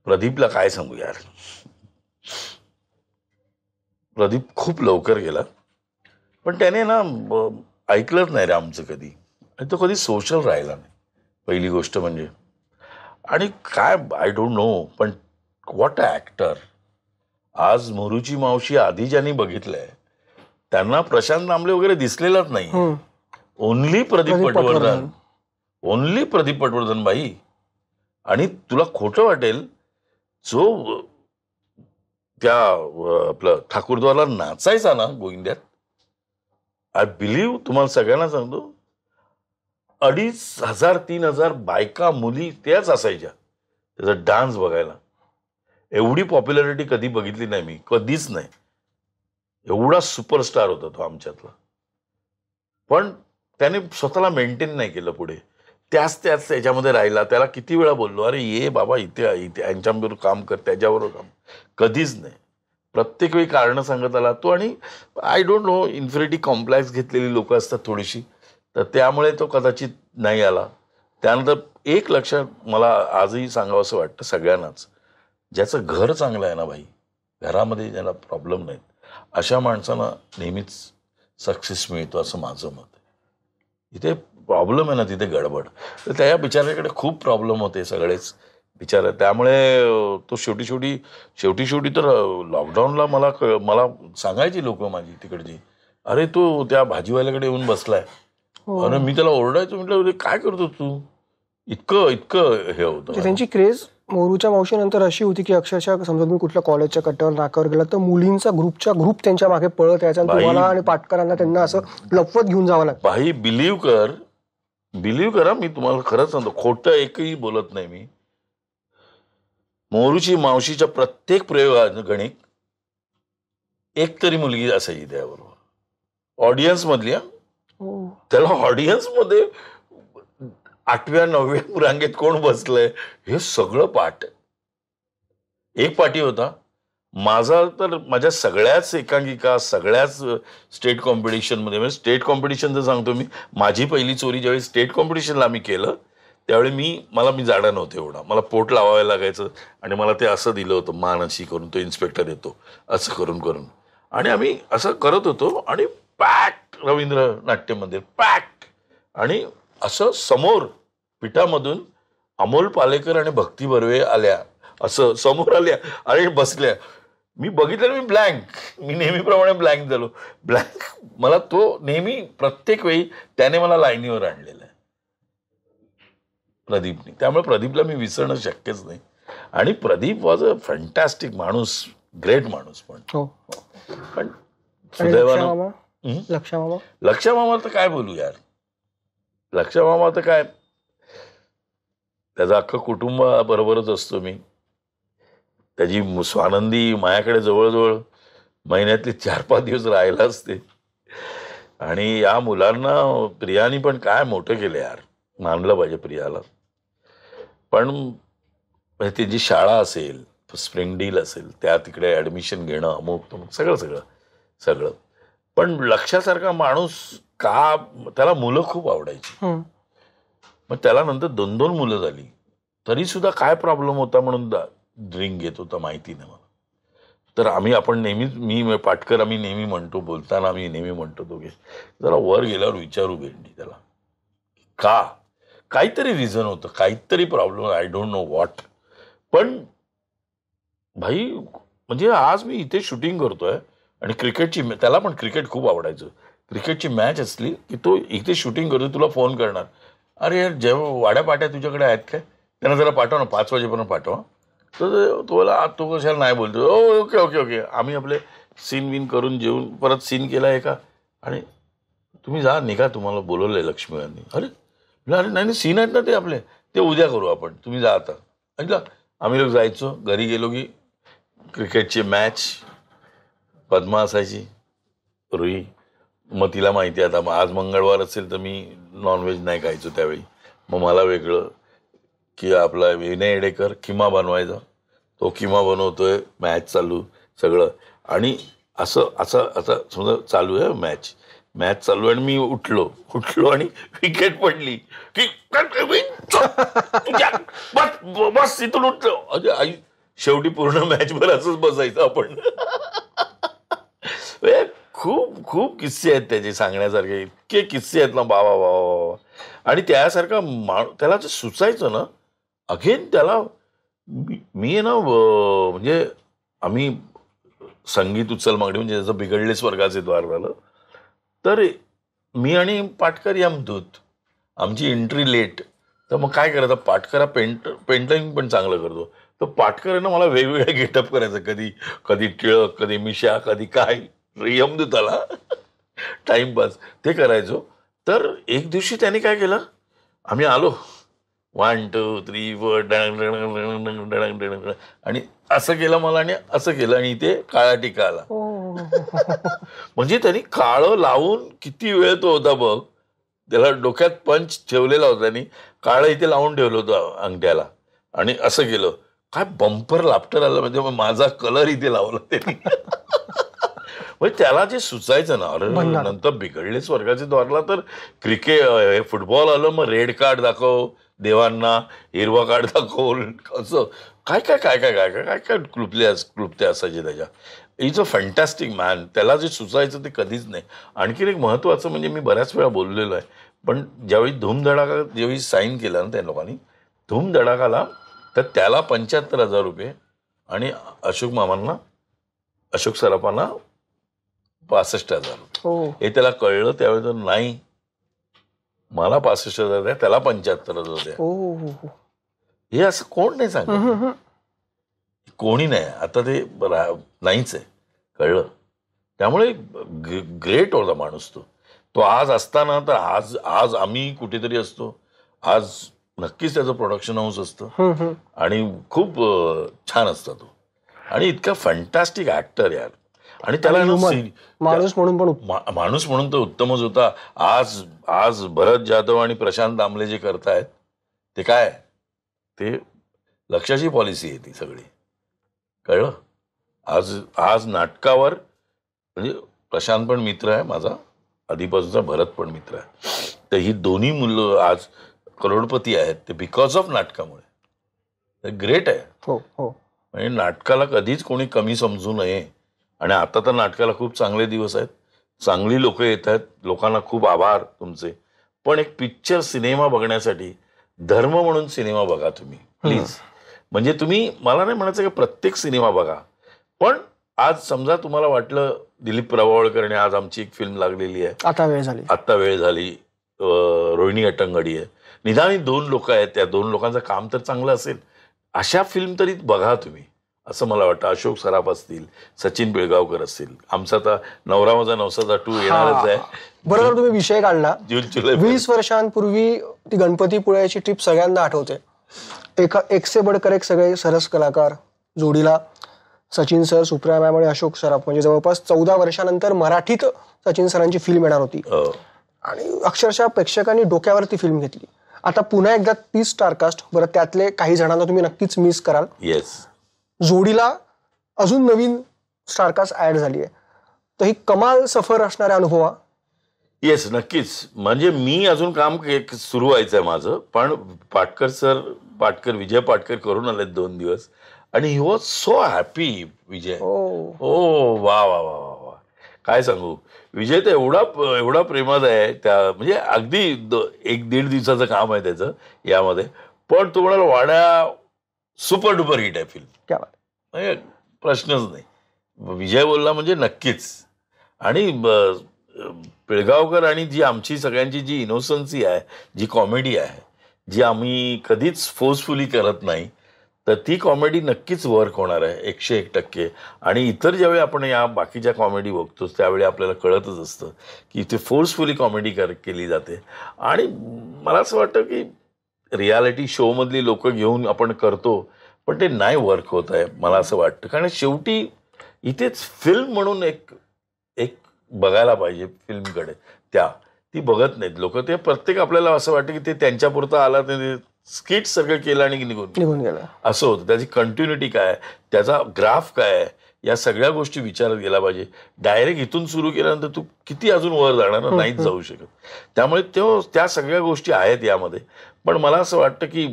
प्रदीपला काय सांगू यार, प्रदीप खूप लवकर गेला. पण त्याने ना ऐकलंच नाही रे आमचं कधी, आणि तो कधी सोशल राहिला नाही, पहिली गोष्ट म्हणजे. आणि काय आय डोंट नो, पण व्हॉट अ ॲक्टर. आज मोरूची मावशी आधी ज्यांनी बघितलंय त्यांना प्रशांत नामले वगैरे दिसलेलाच नाही. ओनली प्रदीप पटवर्धन, ओनली प्रदीप पटवर्धन भाई. आणि तुला खोटं वाटेल, जो त्या आपलं ठाकूरद्वारला नाचायचा ना गोविंद्यात, आय बिलीव्ह, तुम्हाला सगळ्यांना सांगतो, 2,500-3,000 बायका मुली त्याच असायच्या त्याचा डान्स बघायला. एवढी पॉप्युलॅरिटी कधी बघितली नाही मी, कधीच नाही. एवढा सुपरस्टार होता तो आमच्यातला. पण त्याने स्वतःला मेंटेन नाही केलं पुढे, त्याच त्याच्यामध्ये राहिला. त्याला किती वेळा बोललो, अरे ये बाबा इथे यांच्याबरोबर काम कर, त्याच्याबरोबर काम, कधीच नाही. प्रत्येक वेळी कारणं सांगत आला तो. आणि I don't know, infinity complex घेतलेली लोक असतात थोडीशी, तर त्यामुळे तो कदाचित नाही आला. त्यानंतर एक लक्षात मला आजही सांगावं असं वाटतं सगळ्यांनाच, ज्याचं घर चांगलं आहे ना भाई, घरामध्ये ज्याला प्रॉब्लेम नाहीत, अशा माणसांना नेहमीच सक्सेस मिळतो असं माझं मत आहे. इथे प्रॉब्लेम आहे ना, तिथे गडबड. तर त्या बिचाऱ्याकडे खूप प्रॉब्लेम होते सगळेच बिचारा. त्यामुळे तो शेवटी तर लॉकडाऊनला मला सांगायची लोक माझी तिकडची, अरे तो त्या भाजीवाल्याकडे येऊन बसलाय. अरे मी त्याला ओरडायचो, म्हटलं काय करतो तू, इतकं हे होतं. त्यांची क्रेज मोरूच्या मावशीनंतर अशी होती की अक्षरशः समजा तुम्ही कुठल्या कॉलेजच्या कट्ट्यावर नाकावर गेला तर मुलींचा ग्रुप त्यांच्या मागे पळत यायचा, तुम्हाला आणि पाटकरांना त्यांना असं लपवत घेऊन जावं लागतं. भाई बिलीव्ह करा, मी तुम्हाला खरंच सांगतो, खोटं एकही बोलत नाही मी. मोरूची मावशीच्या प्रत्येक प्रयोगागणिक एक तरी मुलगी असायची त्याबरोबर, ऑडियन्स मधली. त्याला ऑडियन्स मध्ये 8व्या-9व्या रांगेत कोण बसलंय हे सगळं पाठ. एक पाठी होता माझा, तर माझ्या सगळ्याच एकांकिका, सगळ्याच स्टेट कॉम्पिटिशन मध्ये, म्हणजे स्टेट कॉम्पिटिशनचं सांगतो मी, माझी पहिली चोरी ज्यावेळी स्टेट कॉम्पिटिशनला आम्ही केलं त्यावेळी मी जाडा नव्हतो एवढा, मला पोट लावायला लागायचं. आणि मला ते असं दिलं होतं, मान अशी करून, तो इन्स्पेक्टर येतो असं करून, आणि आम्ही असं करत होतो. आणि पॅक रवींद्र नाट्य मंदिर पॅक, आणि असं समोर पिठामधून अमोल पालेकर आणि भक्ती बर्वे आल्या, असं समोर आल्या आणि बसल्या. मी बघितलं, मी ब्लँक, मी नेहमीप्रमाणे ब्लँक झालो. मला तो नेहमी प्रत्येक वेळी त्याने मला लाईनीवर आणलेलं आहे प्रदीपने. त्यामुळे प्रदीपला मी विसरणं शक्यच नाही. आणि प्रदीप वॉज अ फॅन्टॅस्टिक माणूस, ग्रेट माणूस. पण सुदैवानं लक्षा मामा तर काय बोलू यार, लक्षा मामा तर काय, त्याचं अख्खं कुटुंब बरोबरच असतो मी. त्याची स्वानंदी माझ्याकडे जवळजवळ महिन्यातले 4-5 दिवस राहायला असते. आणि या मुलांना प्रियानी पण काय मोठं केलं यार, मानलं पाहिजे प्रियाला. पण त्याची शाळा असेल, स्प्रिंग डील असेल, त्या तिकडे ऍडमिशन घेणं, अमुक सगळं. पण लक्षासारखा माणूस का, त्याला मुलं खूप आवडायची. मग त्याला नंतर 2-2 मुलं झाली, तरी सुद्धा काय प्रॉब्लेम होता म्हणून ड्रिंक घेत होता माहिती नाही मला. तर आपण नेहमीच, मी पाटकर आम्ही नेहमी म्हणतो, बोलताना आम्ही नेहमी म्हणतो दोघे, जरा वर गेल्यावर विचारू भेंडी त्याला का, काहीतरी रिझन होतं, काहीतरी problem, I don't know what. पण भाई म्हणजे आज मी इथे शूटिंग करतोय आणि क्रिकेटची, त्याला पण क्रिकेट खूप आवडायचं, क्रिकेटची मॅच असली की तो इथे शूटिंग करतो, तुला फोन करणार, अरे यार जेव्हा वाड्या पाट्या तुझ्याकडे आहेत काय, त्यांना जरा पाठव ना, 5 वाजेपर्यंत पाठवा. तर तो कशाला नाही बोलतो, ओके आम्ही आपले सीन विन करून जेवून परत सीन केला एका, आणि तुम्ही जा निघा, तुम्हाला बोलवलंय लक्ष्मीवांनी. अरे नाही सीन आहेत ना ते आपले, ते उद्या करू आपण, तुम्ही जा आता. ऐकलं आम्ही लोक जायचो, घरी गेलो की क्रिकेटची मॅच, पद्मा असायची रुई, मग तिला माहिती आहे आता आज मंगळवार असेल तर मी नॉनव्हेज नाही खायचो त्यावेळी, मग मला वेगळं की आपला विनय येडेकर किमा बनवायचा, तो किमा बनवतोय, मॅच चालू सगळं, आणि असं असं असं समजा चालू आहे मॅच चालू आहे आणि मी उठलो आणि विकेट पडली की बस इथून उठलो. अरे आई, शेवटी पूर्ण मॅचभर असंच बसायचं आपण. खूप खूप किस्से आहेत त्याचे सांगण्यासारखे, इतके किस्से आहेत ना बाबा बाबा. आणि त्यासारखा त्याला जे सुचायचं ना, अगेन त्याला मी आहे ना म्हणजे आम्ही संगीत उचल मागणी म्हणजे जसं बिघडले स्वर्गाचे द्वार झालं, तर मी आणि पाटकर यमदूत, आमची एंट्री लेट, तर मग काय करायचं, पाटकरा पेंटिंग पण चांगलं करतो, तर पाटकर आहे ना मला वेगवेगळ्या गेटअप करायचं, कधी टिळक, कधी मिशा, कधी काय, यमदूताला टाइमपास ते करायचो. तर एक दिवशी त्याने काय केलं, आम्ही आलो 1 2 3 4 आणि असं केलं मला आणि असं केलं आणि इथे काळा टिका आला. म्हणजे त्यांनी काळं लावून किती वेळ तो होता बघ, त्याला डोक्यात पंच ठेवलेला होता आणि काळं इथे लावून ठेवलं होतं अंगठ्याला, आणि असं केलं, काय बंपर लाफ्टर आलं, म्हणजे माझा कलर इथे लावला त्यांनी. म्हणजे त्याला जे सुचायचं ना, अरे नंतर बिघडले स्वर्गाचे द्वारला तर क्रिकेट फुटबॉल आलं, मग रेड कार्ड दाखव देवांना, हिरवा कार्ड दाखव, असं काय काय काय काय काय काय काय क्लुप्ते असायचे त्याच्या. Is a fantastic man. त्याला जे सुचायचं ते कधीच नाही. आणखीन एक महत्वाचं म्हणजे मी बऱ्याच वेळा बोललेलो आहे, पण ज्यावेळी धूमधडाका ज्यावेळी साईन केला ना त्या लोकांनी धूमधडाकाला, तर त्याला 75,000 रुपये आणि अशोक सराफांना 65,000 रुपये. हे त्याला कळलं त्यावेळी, तर नाही मला 65,000 द्या, त्याला 75,000 द्या. हे असं कोण नाही सांगत, कोणी नाही. आता ते नाहीच आहे, कळलं. त्यामुळे ग्रेट होता माणूस तो आज असताना, तर आज आम्ही कुठेतरी असतो, आज नक्कीच त्याचं प्रोडक्शन हाऊस असतं आणि खूप छान असतं तो, आणि इतका फॅन्टॅस्टिक ऍक्टर यार. आणि त्याला माणूस म्हणून तो उत्तमच होता. आज भरत जाधव आणि प्रशांत दामले जे करतायत ते काय, ते लक्षाची पॉलिसी आहे ती सगळी, कळलं. आज नाटकावर म्हणजे प्रशांत पण मित्र आहे माझा आधीपासूनचा, भरत पण मित्र आहे, तर ही दोन्ही मुलं आज करोडपती आहेत, ते बिकॉज ऑफ नाटकामुळे. ग्रेट आहे. म्हणजे नाटकाला कधीच कोणी कमी समजू नये. आणि आता तर नाटकाला खूप चांगले दिवस आहेत, चांगली लोक येत आहेत, लोकांना खूप आभार तुमचे. पण एक पिक्चर सिनेमा बघण्यासाठी धर्म म्हणून सिनेमा बघा तुम्ही प्लीज. म्हणजे तुम्ही, मला नाही म्हणायचं की प्रत्येक सिनेमा बघा, पण आज समजा तुम्हाला वाटलं दिलीप प्रभावळकर आज आमची एक फिल्म लागलेली आहे, आता वेळ झाली, रोहिणी अट्टंगडी आहे, निदान 2 लोक आहेत, त्या 2 लोकांचं काम तर चांगलं असेल, अशा फिल्म तरी बघा तुम्ही, असं मला वाटतं. अशोक सराफ असतील, सचिन पिळगावकर असतील, आमचा आता नवरा माझा नवसाचा 2 येणारच आहे. बरोबर तुम्ही विषय काढला. जून जुलै 20 वर्षांपूर्वी ती गणपतीपुळ्याची ट्रिप सगळ्यांना आठवते. एक से बडकर एक सगळे सरस कलाकार, जोडीला सचिन सर, सुप्रिया मॅम आणि अशोक सराफ. म्हणजे जवळपास 14 वर्षानंतर मराठीत सचिन सरांची फिल्म येणार होती आणि अक्षरशः प्रेक्षकांनी डोक्यावरती फिल्म घेतली. आता पुन्हा एकदा 30 स्टारकास्ट, बरं त्यातले काही जणांना तुम्ही नक्कीच मिस कराल. येस, जोडीला अजून नवीन स्टारकास्ट ऍड झाली आहे, तर ही कमाल सफर असणारा अनुभव. येस, नक्कीच. म्हणजे मी अजून काम सुरू व्हायचंय माझं, पण विजय पाटकर करून आलेत 2 दिवस आणि ही वॉज सो हॅपी. विजय वा वा वा वा, काय सांगू. विजय तर एवढा प्रेमात आहे त्या, म्हणजे अगदी 1-1.5 दिवसाचं काम आहे त्याचं यामध्ये, पण तो म्हणाला वाड्या सुपर डुपर हिट आहे फिल्म, म्हणजे प्रश्नच नाही. विजय बोलला म्हणजे नक्कीच. आणि पिळगावकर आणि जी आमची सगळ्यांची जी इनोसन्सी आहे, जी कॉमेडी आहे, जी आम्ही कधीच फोर्सफुली करत नाही, तर ती कॉमेडी नक्कीच वर्क होणार आहे 101%. आणि इतर ज्यावेळी आपण या बाकीच्या कॉमेडी बघतो त्यावेळी आपल्याला कळतच असतं की इथे फोर्सफुली कॉमेडी केली जाते. आणि मला असं वाटतं की रियालिटी शो मधली लोक घेऊन आपण करतो, पण ते नाही वर्क होत आहे मला असं वाटतं. कारण शेवटी इथेच फिल्म म्हणून एक एक बघायला पाहिजे फिल्मकडे, ती बघत नाहीत लोक. ते प्रत्येक आपल्याला असं वाटतं की ते त्यांच्यापुरतं आला, ते स्किट सगळं केलं आणि निघून गेला असं होतं. त्याची कंटिन्युटी काय, त्याचा ग्राफ काय, या सगळ्या गोष्टी विचारात गेला पाहिजे. डायरेक्ट इथून सुरू केल्यानंतर तू किती अजून वर जाणार ना, नाहीच जाऊ शकत. त्यामुळे त्या सगळ्या गोष्टी आहेत यामध्ये. पण मला असं वाटतं की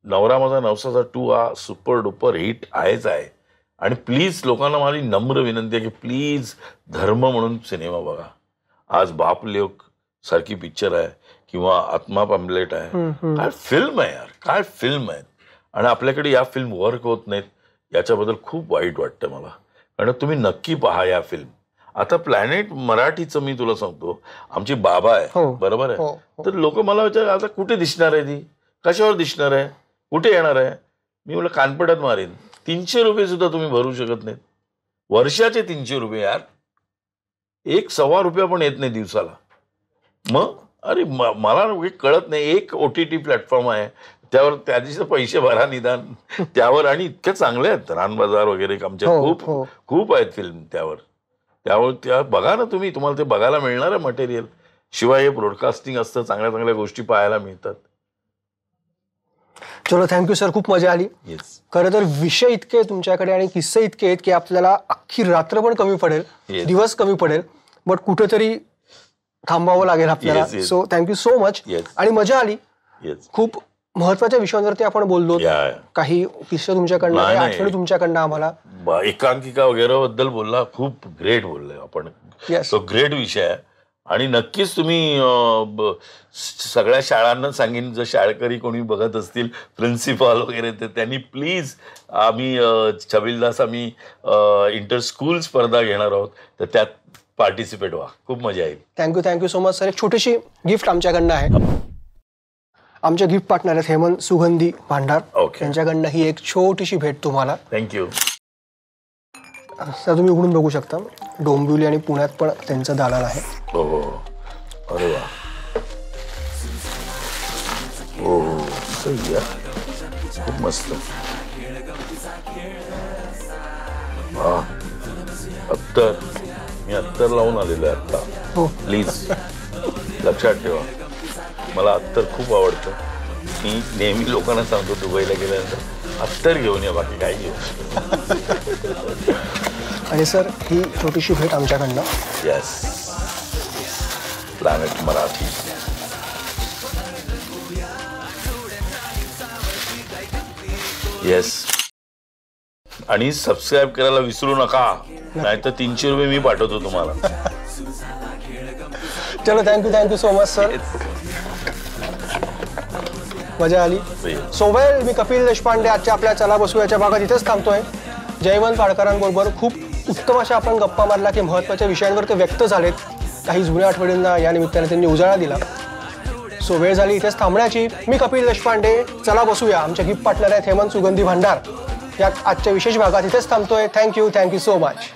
नवरा माझा नवसाचा 2 हा सुपर डुपर हिट आहेच आहे. आणि प्लीज लोकांना माझी नम्र विनंती आहे की प्लीज धर्म म्हणून सिनेमा बघा. आज बाप लेक सारखी पिक्चर आहे किंवा आत्मा पॅम्पलेट आहे, काय फिल्म आहे यार, काय फिल्म आहेत. आणि आपल्याकडे या फिल्म वर्क होत नाहीत, याच्याबद्दल खूप वाईट वाटतं मला. कारण तुम्ही नक्की पहा या फिल्म. आता प्लॅनेट मराठीचं मी तुला सांगतो, आमची बाबा आहे, बरोबर आहे, तर लोक मला विचार आता कुठे दिसणार आहे, ती कशावर दिसणार आहे, कुठे येणार आहे. मी म्हटलं कानपटात मारेन. 300 रुपये सुद्धा तुम्ही भरू शकत नाहीत, वर्षाचे 300 रुपये यार, 1.25 रुपया पण येत नाही दिवसाला. मग अरे मला कळत नाही. एक OTT प्लॅटफॉर्म आहे, त्यावर त्या दिवशी पैसे भरा निदान त्यावर. आणि इतके चांगले आहेत, रानबाजार वगैरे आमच्या खूप आहेत फिल्म त्यावर त्या बघा ना तुम्ही, तुम्हाला ते बघायला मिळणार आहे मटेरियल. शिवाय हे ब्रॉडकास्टिंग असतं, चांगल्या चांगल्या गोष्टी पाहायला मिळतात. चलो, थँक्यू सर, खूप मजा आली. खरं तर विषय इतके तुमच्याकडे आणि किस्से इतके आहेत की आपल्याला अख्खी रात्र पण कमी पडेल, दिवस कमी पडेल, बट कुठेतरी थांबावं लागेल आपल्याला. So thank you so much. आणि मजा आली. खूप महत्वाच्या विषयांवरती आपण बोललो, काही किस्से तुमच्याकडनं, आठवणी तुमच्याकडनं आम्हाला. एकांकिका वगैरे बद्दल बोलला, खूप ग्रेट बोलले आपण. तो ग्रेट विषय आहे. आणि नक्कीच तुम्ही सगळ्या शाळांना सांगेन, जर शाळकरी कोणी बघत असतील, प्रिन्सिपल वगैरे, तर त्यांनी प्लीज, आम्ही 26 आम्ही इंटर स्कूल स्पर्धा घेणार आहोत, तर त्यात पार्टिसिपेट व्हा, खूप मजा येईल. Thank you so much sir. एक छोटीशी गिफ्ट आमच्याकडनं आहे. आमचे गिफ्ट पार्टनर आहेत हेमंत सुगंधी भांडार, त्यांच्याकडनं ही एक छोटीशी भेट तुम्हाला. Thank you sir. तुम्ही उघडून बघू शकता, डोंबिवली आणि पुण्यात पण त्यांचं दालन आहे. हो, अरे वा, हो, सही आहे, खूप मस्त. हा, अत्तर, मी अत्तर लावून आलेलो आहे आता. प्लीज लक्षात ठेवा, मला अत्तर खूप आवडतं. मी नेहमी लोकांना सांगतो दुबईला गेल्यानंतर अत्तर घेऊन या, बाकी काय घेऊ. आणि सर, ही छोटीशी भेट आमच्याकडनं. Yes, planet Marathi. येस, आणि सबस्क्राईब करायला विसरू नका, नाहीतर 300 रुपये मी पाठवतो तुम्हाला. चलो, थँक्यू सो मच सर. मजा आली. सो वेल, मी कपिल देशपांडे आजच्या आपल्या चला बसूयाच्या भागात इथेच थांबतोय. जयवंत पाडकरांबरोबर खूप उत्तम अशा आपण गप्पा मारला की महत्त्वाच्या विषयांवर ते व्यक्त झालेत. काही जुन्या आठवणींना या निमित्ताने त्यांनी उजाळा दिला. सो वेळ झाली इथेच थांबण्याची. मी कपिल देशपांडे, चला बसूया, आमचे गिफ्ट पार्टनर आहेत हेमंत सुगंधी भांडार. यात आजच्या विशेष भागात इथेच थांबतोय. Thank you so much.